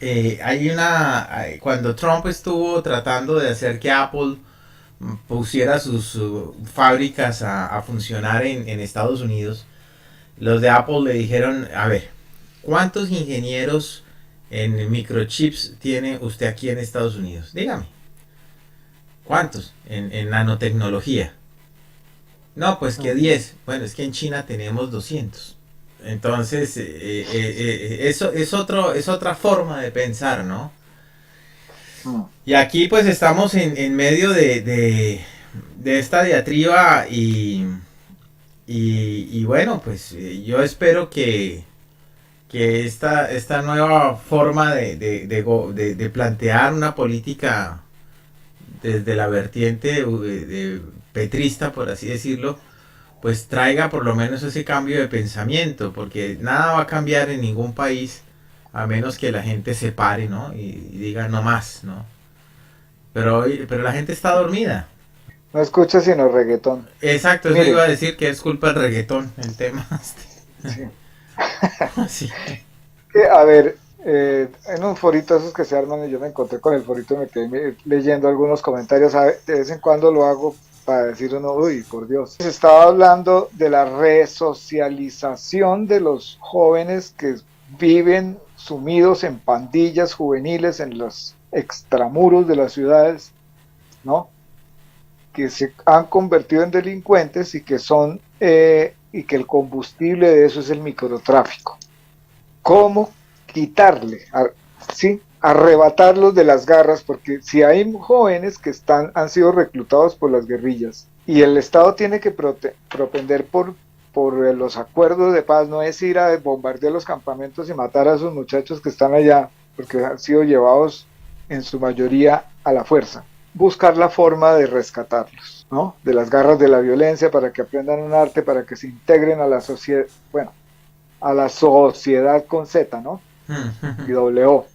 hay cuando Trump estuvo tratando de hacer que Apple pusiera sus fábricas a funcionar en Estados Unidos, los de Apple le dijeron, a ver, ¿cuántos ingenieros en microchips tiene usted aquí en Estados Unidos? Dígame, ¿cuántos en nanotecnología? No, pues que Ujú. 10. Bueno, es que en China tenemos 200. Entonces, eso es otra forma de pensar, ¿no? Mm. Y aquí pues estamos en medio de esta diatriba y bueno, pues yo espero que esta nueva forma de plantear una política desde la vertiente de petrista, por así decirlo, pues traiga por lo menos ese cambio de pensamiento, porque nada va a cambiar en ningún país a menos que la gente se pare, ¿no? Y diga no más, ¿no? Pero la gente está dormida. No escucha sino reggaetón. Exacto, eso iba Mire, a decir que es culpa del reggaetón, el tema. sí. Sí. A ver, en un forito esos que se arman, y yo me encontré con el forito y me quedé leyendo algunos comentarios, de vez en cuando lo hago para decir uno, uy, por Dios. Se estaba hablando de la resocialización de los jóvenes que viven sumidos en pandillas juveniles en los extramuros de las ciudades, ¿no? Que se han convertido en delincuentes y que son, y que el combustible de eso es el microtráfico. ¿Cómo quitarle, sí, arrebatarlos de las garras? Porque si hay jóvenes que han sido reclutados por las guerrillas y el Estado tiene que propender por los acuerdos de paz, no es ir a bombardear los campamentos y matar a esos muchachos que están allá, porque han sido llevados en su mayoría a la fuerza. Buscar la forma de rescatarlos, ¿no? De las garras de la violencia, para que aprendan un arte, para que se integren a la sociedad, bueno, a la sociedad con Z, ¿no? Y doble O.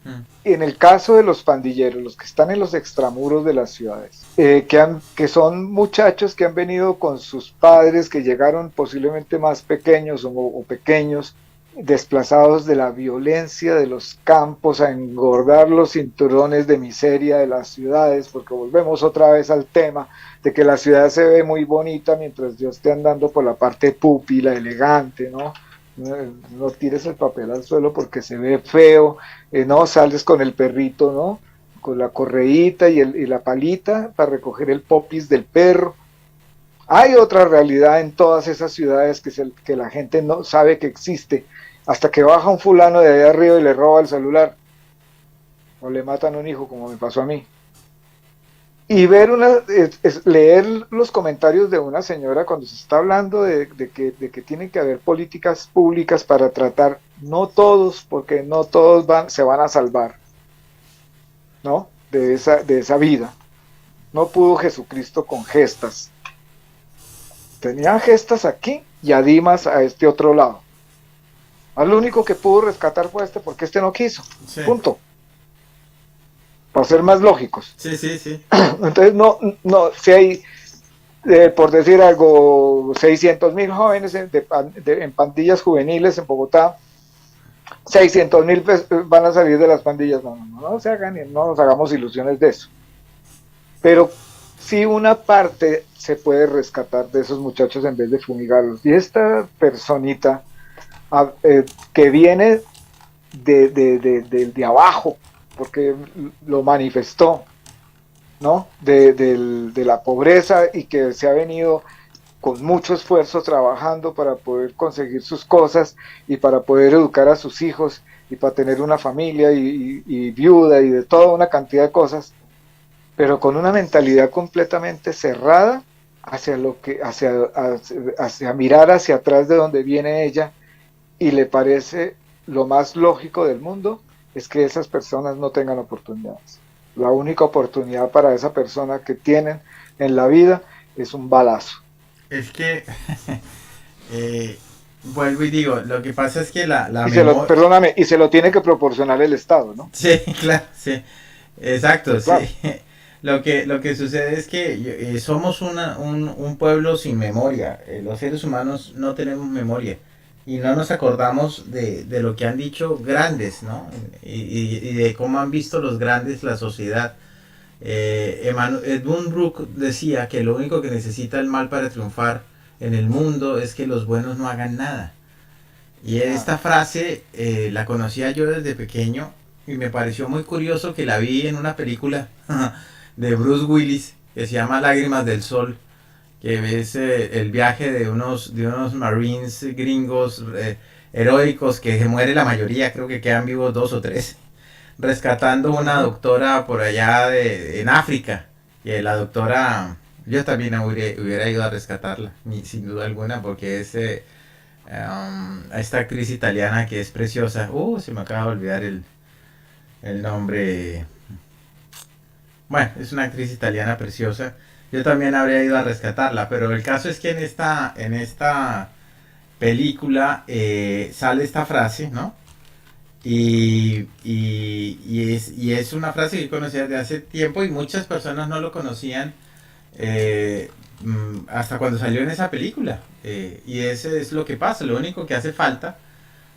En el caso de los pandilleros, los que están en los extramuros de las ciudades, que son muchachos que han venido con sus padres, que llegaron posiblemente más pequeños o pequeños, desplazados de la violencia de los campos, a engordar los cinturones de miseria de las ciudades, porque volvemos otra vez al tema de que la ciudad se ve muy bonita mientras yo esté andando por la parte púpila, elegante, ¿no? No tires el papel al suelo porque se ve feo, no sales con el perrito, ¿no? Con la correíta y la palita para recoger el popis del perro. Hay otra realidad en todas esas ciudades que la gente no sabe que existe, hasta que baja un fulano de allá arriba y le roba el celular, o le matan un hijo, como me pasó a mí. Y ver leer los comentarios de una señora cuando se está hablando de que tienen que haber políticas públicas para tratar, no todos, porque no todos se van a salvar, ¿no? De esa vida. No pudo Jesucristo con gestas. Tenían gestas aquí y a Dimas a este otro lado. Lo único que pudo rescatar fue este, porque este no quiso. Sí. Punto. Para ser más lógicos. Sí, sí, sí. Entonces, si hay, por decir algo, 600,000 jóvenes en pandillas juveniles en Bogotá, 600,000 van a salir de las pandillas. No se hagan, no nos hagamos ilusiones de eso. Pero sí, una parte se puede rescatar de esos muchachos en vez de fumigarlos. Y esta personita que viene de abajo, porque lo manifestó, ¿no? De la pobreza, y que se ha venido con mucho esfuerzo trabajando para poder conseguir sus cosas y para poder educar a sus hijos y para tener una familia y viuda y de toda una cantidad de cosas, pero con una mentalidad completamente cerrada hacia mirar hacia atrás de donde viene ella, y le parece lo más lógico del mundo es que esas personas no tengan oportunidades. La única oportunidad para esa persona que tienen en la vida es un balazo. Es que, vuelvo y digo, lo que pasa es que perdóname, y se lo tiene que proporcionar el Estado, ¿no? Sí, claro, sí, exacto, claro. Sí. Lo que sucede es que somos un pueblo sin memoria. Los seres humanos no tenemos memoria y no nos acordamos de lo que han dicho grandes, ¿no? Y de cómo han visto los grandes la sociedad. Edmund Burke decía que lo único que necesita el mal para triunfar en el mundo es que los buenos no hagan nada. Y esta frase la conocía yo desde pequeño y me pareció muy curioso que la vi en una película de Bruce Willis que se llama Lágrimas del Sol, que ves el viaje de unos marines gringos heroicos, que se muere la mayoría, creo que quedan vivos 2 o 3, rescatando una doctora por allá en África. Y la doctora, yo también hubiera ido a rescatarla, sin duda alguna, porque es esta actriz italiana que es preciosa. Se me acaba de olvidar el nombre. Bueno, es una actriz italiana preciosa. Yo también habría ido a rescatarla, pero el caso es que en esta película sale esta frase, ¿no? Y es una frase que conocía desde hace tiempo y muchas personas no lo conocían hasta cuando salió en esa película. Y ese es lo que pasa, lo único que hace falta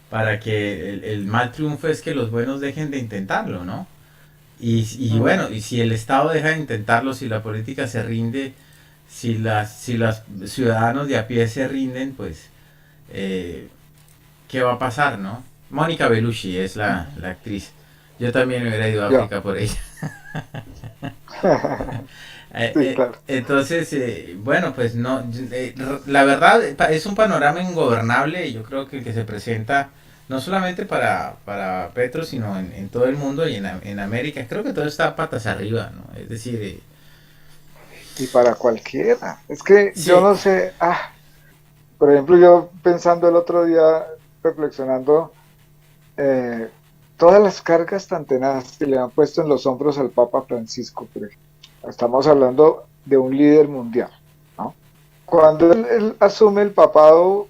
para que el mal triunfe es que los buenos dejen de intentarlo, ¿no? Y bueno, y si el Estado deja de intentarlo, si la política se rinde, si los ciudadanos de a pie se rinden, pues, ¿qué va a pasar, no? Mónica Bellucci es la actriz. Yo también me hubiera ido a Ya. África por ella. Sí, claro. Entonces, bueno, pues no, la verdad es un panorama ingobernable y yo creo que el que se presenta no solamente para Petro, sino en todo el mundo y en América, creo que todo está patas arriba, ¿no? Es decir, Y para cualquiera. Es que yo sí, no sé, por ejemplo, yo pensando el otro día, reflexionando, eh, todas las cargas tan tenaces que le han puesto en los hombros al Papa Francisco, por ejemplo. Estamos hablando de un líder mundial, ¿no? Cuando él asume el papado,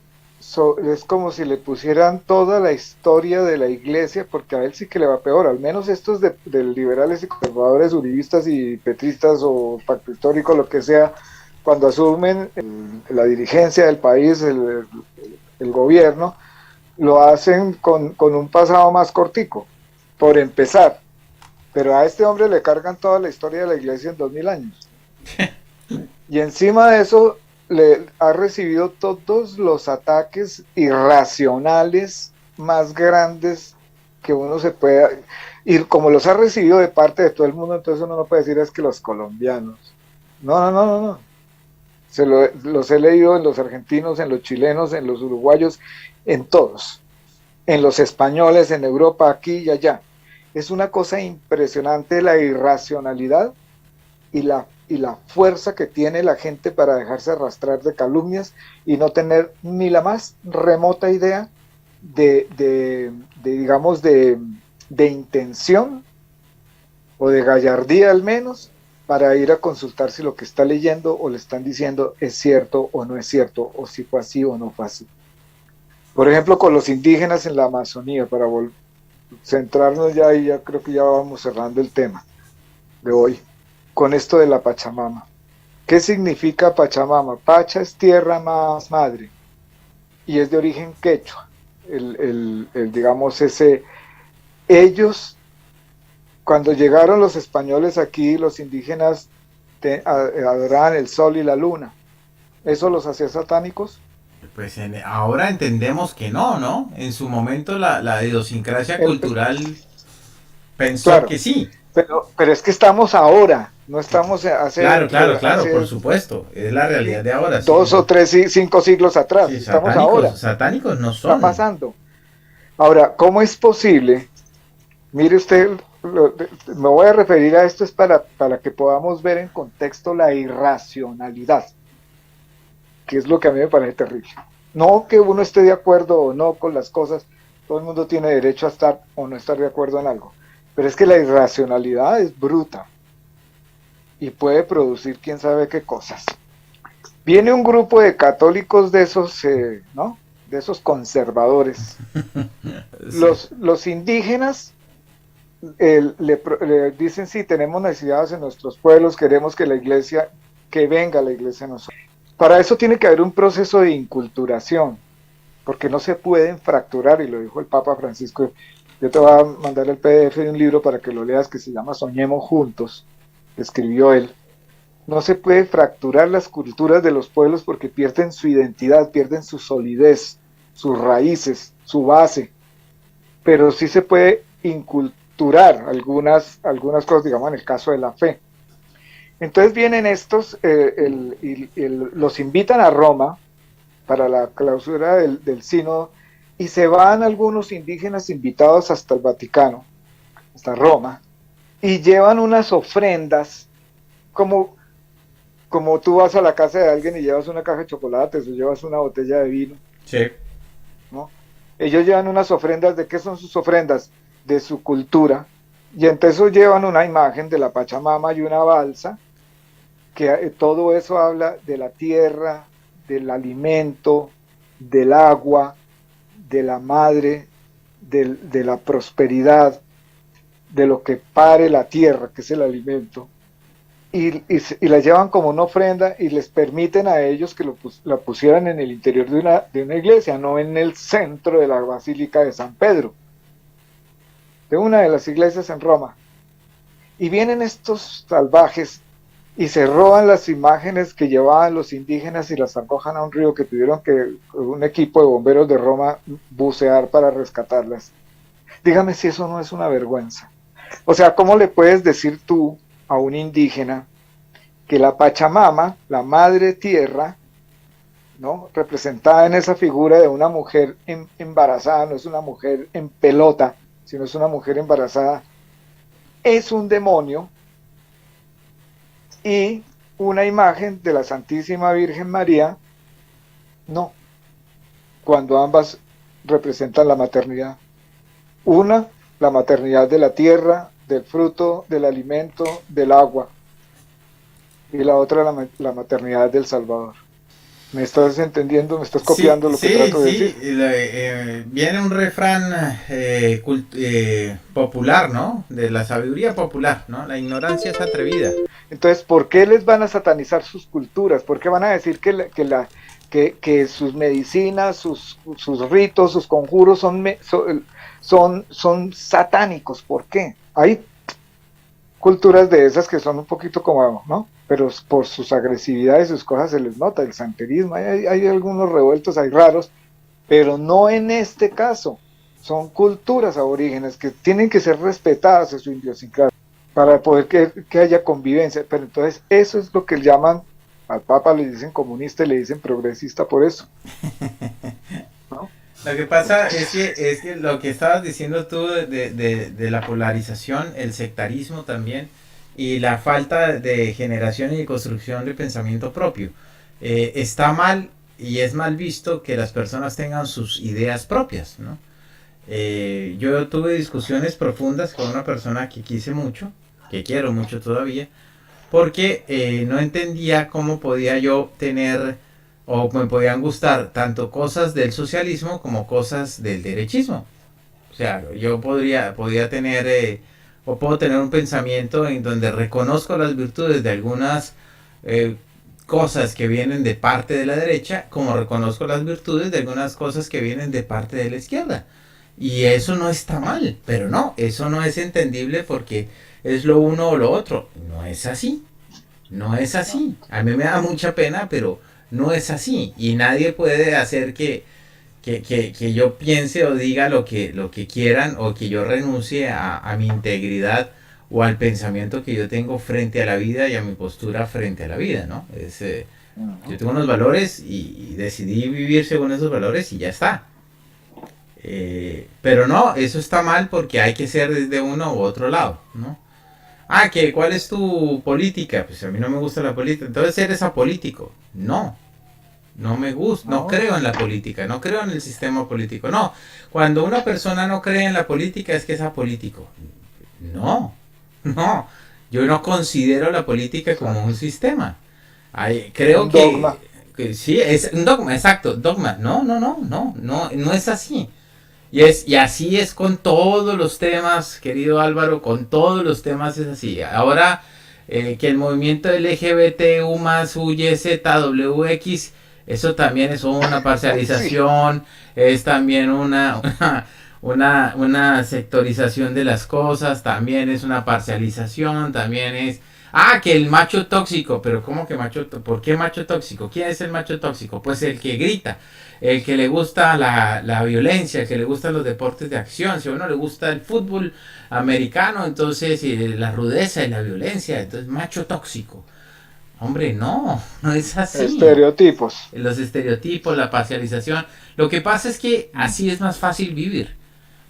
es como si le pusieran toda la historia de la iglesia, porque a él sí que le va peor, al menos estos de liberales y conservadores, uribistas y petristas o pacto histórico, lo que sea, cuando asumen la dirigencia del país, el gobierno, lo hacen con un pasado más cortico, por empezar. Pero a este hombre le cargan toda la historia de la iglesia en 2000 años. Y encima de eso le ha recibido todos los ataques irracionales más grandes que uno se puede, y como los ha recibido de parte de todo el mundo, entonces uno no puede decir es que los colombianos. No, no, no, no, no. Los he leído en los argentinos, en los chilenos, en los uruguayos, en todos. En los españoles, en Europa, aquí y allá. Es una cosa impresionante la irracionalidad y la fuerza que tiene la gente para dejarse arrastrar de calumnias y no tener ni la más remota idea digamos, de intención o de gallardía al menos para ir a consultar si lo que está leyendo o le están diciendo es cierto o no es cierto, o si fue así o no fue así. Por ejemplo, con los indígenas en la Amazonía, para centrarnos ya y ya creo que ya vamos cerrando el tema de hoy, con esto de la Pachamama. ¿Qué significa Pachamama? Pacha es tierra más madre y es de origen quechua. Digamos, ellos, cuando llegaron los españoles aquí, los indígenas adoraban el sol y la luna. ¿Eso los hacía satánicos? pues ahora entendemos que no, ¿no? En su momento la idiosincrasia El, cultural pensó claro, que sí. pero es que estamos ahora, no estamos Claro, hace, claro, claro, por hace supuesto. Es la realidad de ahora, sí. 2 o 3, 5 siglos atrás, Sí, estamos ahora, satánicos no está son. pasando. Ahora, ¿cómo es posible? Mire usted, me voy a referir a esto es para que podamos ver en contexto la irracionalidad, que es lo que a mí me parece terrible. No que uno esté de acuerdo o no con las cosas, todo el mundo tiene derecho a estar o no estar de acuerdo en algo, pero es que la irracionalidad es bruta y puede producir quién sabe qué cosas. Viene un grupo de católicos de esos, ¿no? De esos conservadores. Sí. Los indígenas le dicen, sí, tenemos necesidades en nuestros pueblos, queremos que la iglesia, que venga la iglesia a nosotros. Para eso tiene que haber un proceso de inculturación, porque no se pueden fracturar, y lo dijo el Papa Francisco. Yo te voy a mandar el PDF de un libro para que lo leas que se llama Soñemos Juntos, que escribió él. No se puede fracturar las culturas de los pueblos porque pierden su identidad, pierden su solidez, sus raíces, su base, pero sí se puede inculturar algunas cosas, digamos en el caso de la fe. Entonces vienen estos, los invitan a Roma para la clausura del sínodo y se van algunos indígenas invitados hasta el Vaticano hasta Roma, y llevan unas ofrendas como, como tú vas a la casa de alguien y llevas una caja de chocolates o llevas una botella de vino, Sí. ¿no? Ellos llevan unas ofrendas. ¿De qué son sus ofrendas? De su cultura. Y entonces llevan una imagen de la Pachamama y una balsa, que todo eso habla de la tierra, del alimento, del agua, de la madre, de la prosperidad, de lo que pare la tierra, que es el alimento. Y la llevan como una ofrenda y les permiten a ellos que la pusieran en el interior de una iglesia, no en el centro de la Basílica de San Pedro, de una de las iglesias en Roma. Y vienen estos salvajes y se roban las imágenes que llevaban los indígenas y las arrojan a un río, que tuvieron que un equipo de bomberos de Roma bucear para rescatarlas. Dígame si eso no es una vergüenza. O sea, ¿cómo le puedes decir tú a un indígena que la Pachamama, la madre tierra, ¿no?, representada en esa figura de una mujer embarazada, no es una mujer en pelota, sino es una mujer embarazada, es un demonio, y una imagen de la Santísima Virgen María? No, cuando ambas representan la maternidad. Una, la maternidad de la tierra, del fruto, del alimento, del agua, y la otra, la maternidad del Salvador. ¿Me estás entendiendo? ¿Me estás Sí, copiando lo que sí, trato de sí. decir? Viene un refrán popular, ¿no? De la sabiduría popular, ¿no? La ignorancia es atrevida. Entonces, ¿por qué les van a satanizar sus culturas? ¿Por qué van a decir que sus medicinas, sus ritos, sus conjuros son satánicos? ¿Por qué? Hay culturas de esas que son un poquito como, ¿no? Pero por sus agresividades, sus cosas se les nota, el santerismo, hay algunos revueltos, hay raros, pero no en este caso. Son culturas aborígenes que tienen que ser respetadas en su idiosincrasia para poder que haya convivencia. Pero entonces eso es lo que llaman, al Papa le dicen comunista y le dicen progresista por eso, ¿no? Lo que pasa es que lo que estabas diciendo tú de la polarización, el sectarismo también, y la falta de generación y de construcción de pensamiento propio. Está mal y es mal visto que las personas tengan sus ideas propias, ¿no? Yo tuve discusiones profundas con una persona que quise mucho, que quiero mucho todavía, porque no entendía cómo podía yo tener o me podían gustar tanto cosas del socialismo como cosas del derechismo. O sea, yo podría tener o puedo tener un pensamiento en donde reconozco las virtudes de algunas eh, cosas que vienen de parte de la derecha, como reconozco las virtudes de algunas cosas que vienen de parte de la izquierda. Y eso no está mal, pero no, eso no es entendible porque es lo uno o lo otro. No es así, no es así. A mí me da mucha pena, pero no es así. Y nadie puede hacer que yo piense o diga lo que quieran o que yo renuncie a mi integridad o al pensamiento que yo tengo frente a la vida y a mi postura frente a la vida, ¿no? Yo tengo unos valores y decidí vivir según esos valores y ya está. Pero no, eso está mal porque hay que ser desde uno u otro lado, ¿no? Ah, que ¿cuál es tu política? Pues a mí no me gusta la política. Entonces eres apolítico. No, no me gusta, no No, creo en la política, no creo en el sistema político. No, cuando una persona no cree en la política es que es apolítico. No, no, yo no considero la política como un exacto. sistema. Creo Un dogma. que sí, es un dogma, exacto, dogma. No, no, no, no, no, no es así. Y así es con todos los temas, querido Álvaro, con todos los temas es así. Ahora que el movimiento LGBTU más UYZWX, eso también es una Sí, parcialización, es también una sectorización de las cosas, también es una parcialización, también es... Ah, que el macho tóxico, pero ¿cómo que macho tóxico? ¿Por qué macho tóxico? ¿Quién es el macho tóxico? Pues el que grita, el que le gusta la violencia, el que le gustan los deportes de acción. Si a uno le gusta el fútbol americano, entonces la rudeza y la violencia, entonces macho tóxico. Hombre, no, no es así. estereotipos. Los estereotipos, la parcialización. Lo que pasa es que así es más fácil vivir.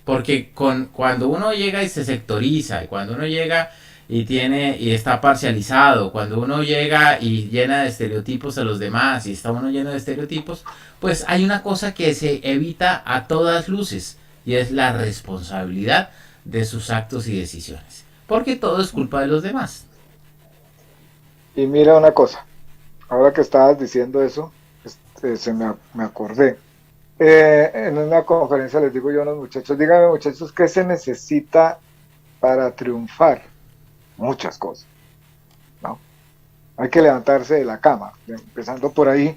Porque cuando uno llega y se sectoriza, y cuando uno llega y está parcializado, cuando uno llega y llena de estereotipos a los demás y está uno lleno de estereotipos, pues hay una cosa que se evita a todas luces y es la responsabilidad de sus actos y decisiones. Porque todo es culpa de los demás. Y mira una cosa, ahora que estabas diciendo eso, me acordé. En una conferencia les digo yo a los muchachos, díganme muchachos, ¿qué se necesita para triunfar? Muchas cosas, ¿no? Hay que levantarse de la cama, empezando por ahí,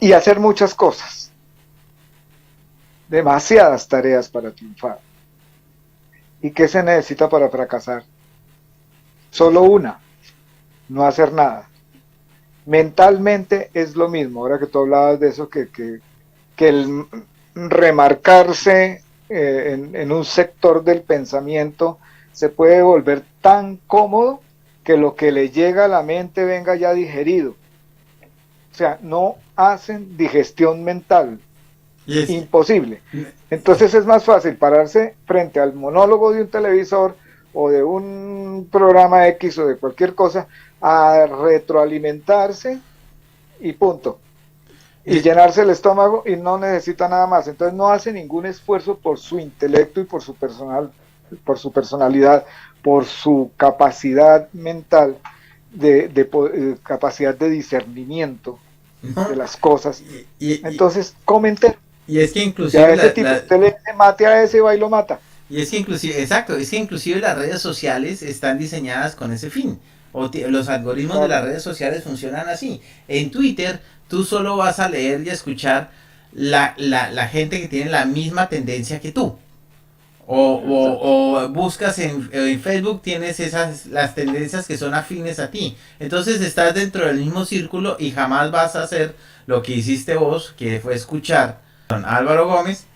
y hacer muchas cosas, demasiadas tareas para triunfar. ¿Y qué se necesita para fracasar? Solo una, no hacer nada. Mentalmente es lo mismo, ahora que tú hablabas de eso, que el remarcarse en un sector del pensamiento se puede volver tan cómodo que lo que le llega a la mente venga ya digerido. O sea, no hacen digestión mental. Imposible. Entonces es más fácil pararse frente al monólogo de un televisor o de un programa X o de cualquier cosa a retroalimentarse y punto. Y llenarse el estómago y no necesita nada más. Entonces no hace ningún esfuerzo por su intelecto y por su personalidad, por su capacidad mental, capacidad de discernimiento de las cosas. Entonces, comenten. Y es que inclusive ya ese tipo, usted le mate a ese, va y lo mata. Y es que inclusive, exacto, es que inclusive las redes sociales están diseñadas con ese fin. Los algoritmos de las redes sociales funcionan así. En Twitter, tú solo vas a leer y a escuchar la gente que tiene la misma tendencia que tú. O buscas en Facebook, tienes las tendencias que son afines a ti. Entonces estás dentro del mismo círculo y jamás vas a hacer lo que hiciste vos, que fue escuchar a Álvaro Gómez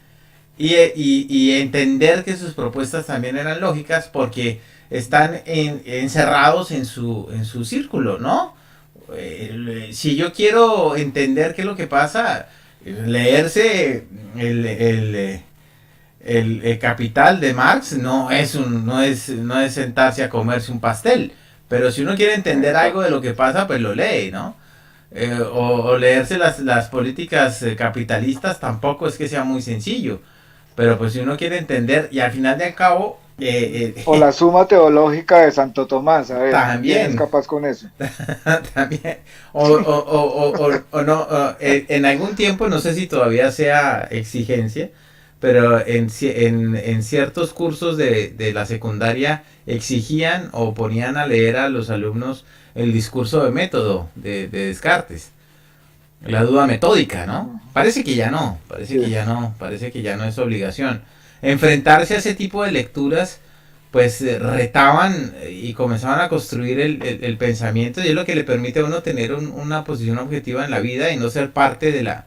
y entender que sus propuestas también eran lógicas porque están encerrados en su círculo, ¿no? Si yo quiero entender qué es lo que pasa, leerse el Capital de Marx no es sentarse a comerse un pastel, pero si uno quiere entender algo de lo que pasa, pues lo lee, ¿no? O leerse las políticas capitalistas tampoco es que sea muy sencillo, pero pues si uno quiere entender y al final de al cabo o la Suma Teológica de Santo Tomás, a ver, también ¿quién es capaz con eso? también o no, en algún tiempo, no sé si todavía sea exigencia, pero en ciertos cursos de la secundaria exigían o ponían a leer a los alumnos el discurso de método de Descartes, la duda metódica, ¿no? Parece que ya no, parece que ya no es obligación. Enfrentarse a ese tipo de lecturas, pues retaban y comenzaban a construir el pensamiento, y es lo que le permite a uno tener una posición objetiva en la vida y no ser parte de la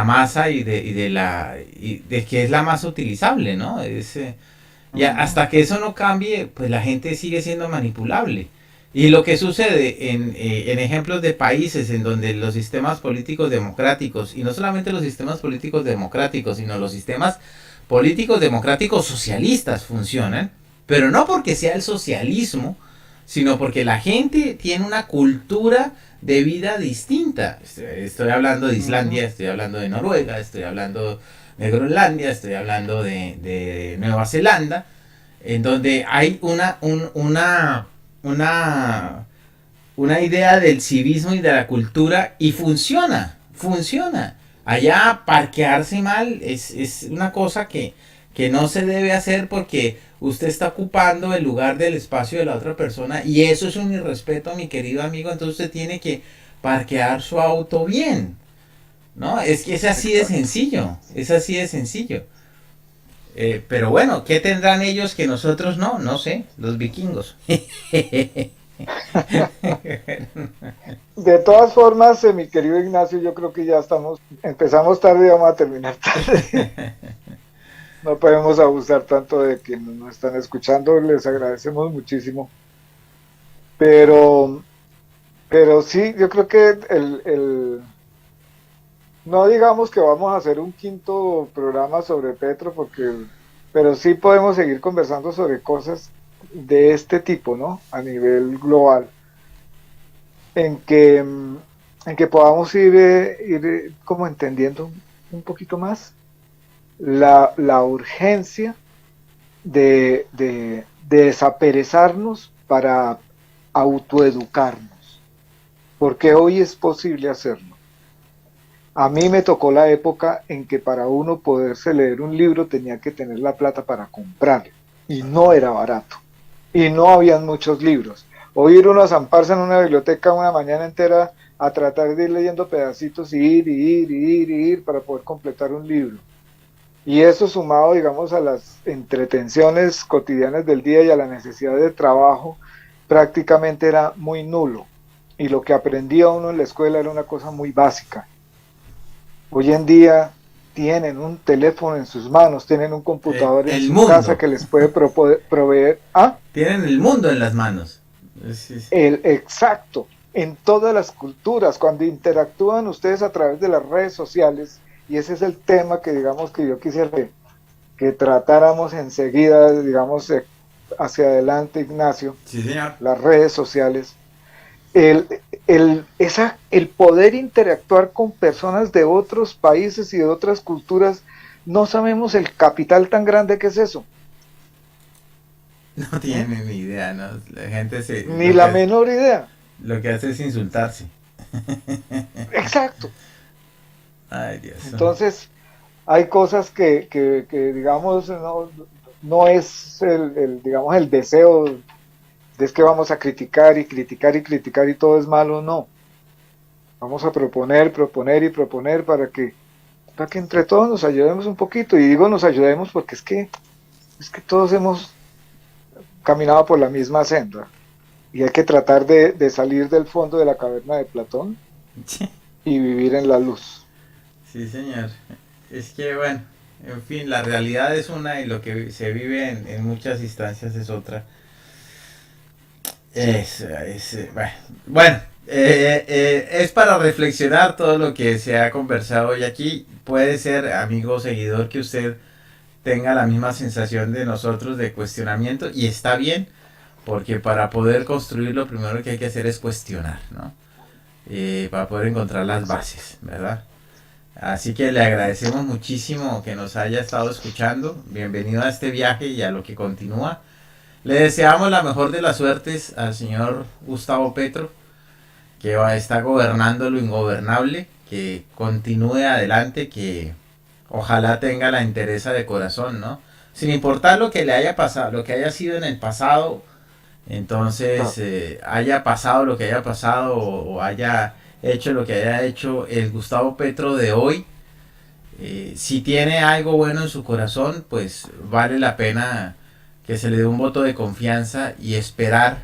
masa y de que es la masa utilizable, ¿no? Y hasta que eso no cambie, pues la gente sigue siendo manipulable. Y lo que sucede en ejemplos de países en donde los sistemas políticos democráticos, y no solamente los sistemas políticos democráticos, sino los sistemas políticos democráticos socialistas funcionan, pero no porque sea el socialismo, sino porque la gente tiene una cultura de vida distinta. Estoy hablando de Islandia, estoy hablando de Noruega, estoy hablando de Groenlandia, estoy hablando de Nueva Zelanda, en donde hay una idea del civismo y de la cultura y funciona. Allá parquearse mal es una cosa que no se debe hacer porque usted está ocupando el lugar del espacio de la otra persona y eso es un irrespeto, mi querido amigo. Entonces usted tiene que parquear su auto bien, ¿no? Es que es así de sencillo, pero bueno, ¿qué tendrán ellos que nosotros no? No sé, los vikingos. De todas formas, mi querido Ignacio, yo creo que ya empezamos tarde y vamos a terminar tarde. No podemos abusar tanto de quienes nos están escuchando, les agradecemos muchísimo. Pero sí, yo creo que no digamos que vamos a hacer un quinto programa sobre Petro, pero sí podemos seguir conversando sobre cosas de este tipo, ¿no? A nivel global, en que, en que podamos ir como entendiendo un poquito más la urgencia de desaperezarnos para autoeducarnos, porque hoy es posible hacerlo. A mí me tocó la época en que para uno poderse leer un libro tenía que tener la plata para comprarlo, y no era barato, y no habían muchos libros. O ir uno a zamparse en una biblioteca una mañana entera a tratar de ir leyendo pedacitos y ir para poder completar un libro. Y eso sumado, digamos, a las entretenciones cotidianas del día y a la necesidad de trabajo, prácticamente era muy nulo. Y lo que aprendía uno en la escuela era una cosa muy básica. Hoy en día tienen un teléfono en sus manos, tienen un computador en El su casa mundo. que les puede proveer. ¿Ah? Tienen el mundo en las manos. Sí, sí. Exacto. En todas las culturas, cuando interactúan ustedes a través de las redes sociales, y ese es el tema que digamos que yo quisiera que tratáramos enseguida, digamos, hacia adelante, Ignacio, Sí, señor. las redes sociales, el, el poder interactuar con personas de otros países y de otras culturas, no sabemos el capital tan grande que es eso. No ¿Mm? tienen ni idea, ¿no? La gente Ni la menor idea. lo que hace es insultarse. Exacto. Ay, Dios. Entonces, hay cosas que digamos, no es digamos, el deseo de es que vamos a criticar y criticar y criticar y todo es malo, no. Vamos a proponer, proponer y proponer para que entre todos nos ayudemos un poquito. Y digo nos ayudemos porque es que todos hemos caminado por la misma senda. Y hay que tratar de salir del fondo de la caverna de Platón y vivir en la luz. Sí, señor. Es que, bueno, en fin, la realidad es una y lo que se vive en muchas instancias es otra. Sí. Bueno, es para reflexionar todo lo que se ha conversado hoy aquí. Puede ser, amigo seguidor, que usted tenga la misma sensación de nosotros de cuestionamiento y está bien, porque para poder construir lo primero que hay que hacer es cuestionar, ¿no? Para poder encontrar las Exacto. bases, ¿verdad? Así que le agradecemos muchísimo que nos haya estado escuchando. Bienvenido a este viaje y a lo que continúa. Le deseamos la mejor de las suertes al señor Gustavo Petro, que está gobernando lo ingobernable, que continúe adelante, que ojalá tenga la entereza de corazón, ¿no? Sin importar lo que le haya pasado, lo que haya sido en el pasado, entonces Claro. haya pasado lo que haya pasado o haya hecho lo que haya hecho el Gustavo Petro de hoy, si tiene algo bueno en su corazón, pues vale la pena que se le dé un voto de confianza y esperar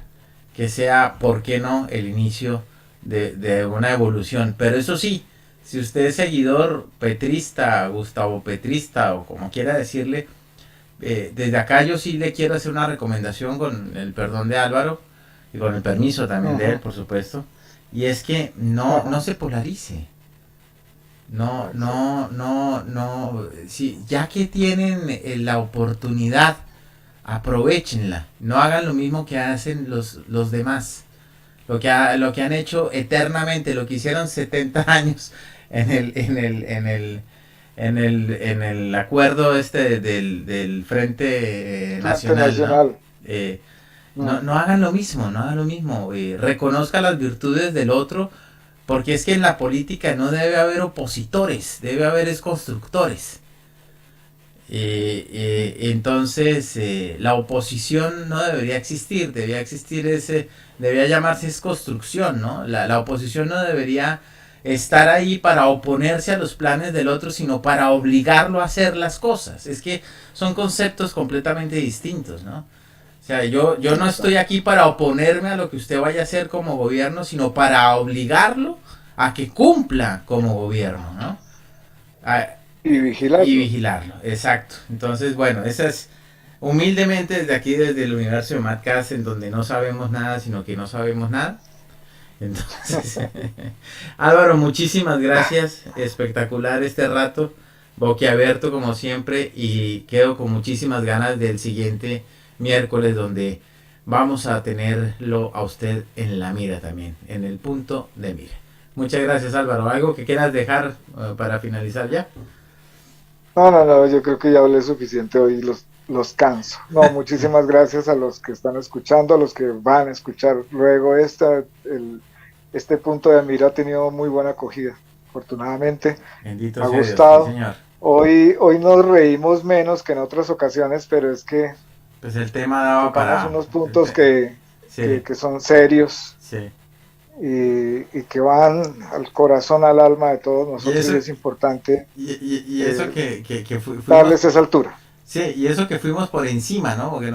que sea, ¿por qué no?, el inicio de una evolución. Pero eso sí, si usted es seguidor petrista, Gustavo Petrista o como quiera decirle, desde acá yo sí le quiero hacer una recomendación con el perdón de Álvaro y con el permiso también de él, Ujú. por supuesto, y es que no Ajá. se polarice. No, Ah, exacto. no, no, no. Sí, ya que tienen la oportunidad, aprovechenla. No hagan lo mismo que hacen los demás. Lo que han hecho eternamente, lo que hicieron 70 años en el acuerdo este del Frente Frente Nacional, ¿no? Nacional. Eh, no, Mm. no hagan lo mismo, no hagan lo mismo. Reconozca las virtudes del otro, porque es que en la política no debe haber opositores, debe haber es constructores. Entonces, la oposición no debería existir, debería existir ese, debería llamarse es construcción, ¿no? La oposición no debería estar ahí para oponerse a los planes del otro, sino para obligarlo a hacer las cosas. Es que son conceptos completamente distintos, ¿no? O sea, yo no estoy Exacto. aquí para oponerme a lo que usted vaya a hacer como gobierno, sino para obligarlo a que cumpla como gobierno, ¿no? A- Y y vigilarlo. vigilarlo, exacto. Entonces, bueno, esa es humildemente desde aquí, desde el universo de Madcast, en donde no sabemos nada, sino que no sabemos nada. Entonces, Álvaro, muchísimas gracias, espectacular este rato, boquiabierto como siempre, y quedo con muchísimas ganas del siguiente miércoles donde vamos a tenerlo a usted en la mira también, en el punto de mira. Muchas gracias, Álvaro. ¿Algo que quieras dejar para finalizar ya? No, yo creo que ya hablé suficiente hoy, los canso. No, muchísimas gracias a los que están escuchando, a los que van a escuchar luego este punto de mira ha tenido muy buena acogida, afortunadamente. Bendito Me ha sea gustado. Dios, sí, señor. Hoy nos reímos menos que en otras ocasiones, pero es que Pues el tema daba tocamos para... unos puntos que Sí, son serios sí. y que van al corazón, al alma de todos Y nosotros, eso, y es importante y eso fuimos... darles esa altura. Sí, y eso que fuimos por encima, ¿no? Porque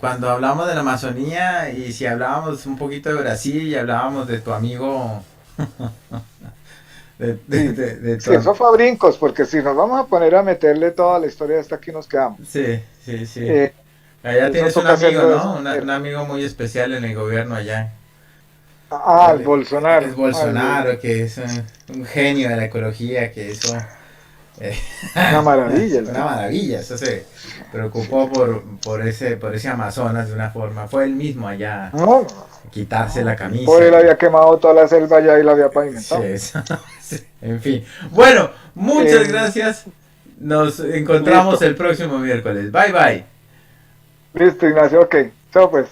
cuando hablamos de la Amazonía y si hablábamos un poquito de Brasil y hablábamos de tu amigo, Sí, de tu sí, eso fue a brincos, porque si nos vamos a poner a meterle toda la historia, hasta aquí nos quedamos. Sí, sí, sí. Eh, Allá eso tienes un toca amigo, hacerlo de esa ¿no? Un manera. amigo muy especial en el gobierno allá. El Que es Bolsonaro. Bolsonaro, que es un genio de la ecología, que eso... eh, Una maravilla. una maravilla, eso se preocupó por ese Amazonas de una forma. Fue él mismo allá No, no, quitarse la por camisa. él había quemado toda la selva ya y la había Sí, pavimentado. eso. Sí, en fin. Bueno, muchas Eh, gracias. Nos encontramos Listo, el próximo miércoles. Bye bye. listo, Ignacio, ok. Chao pues.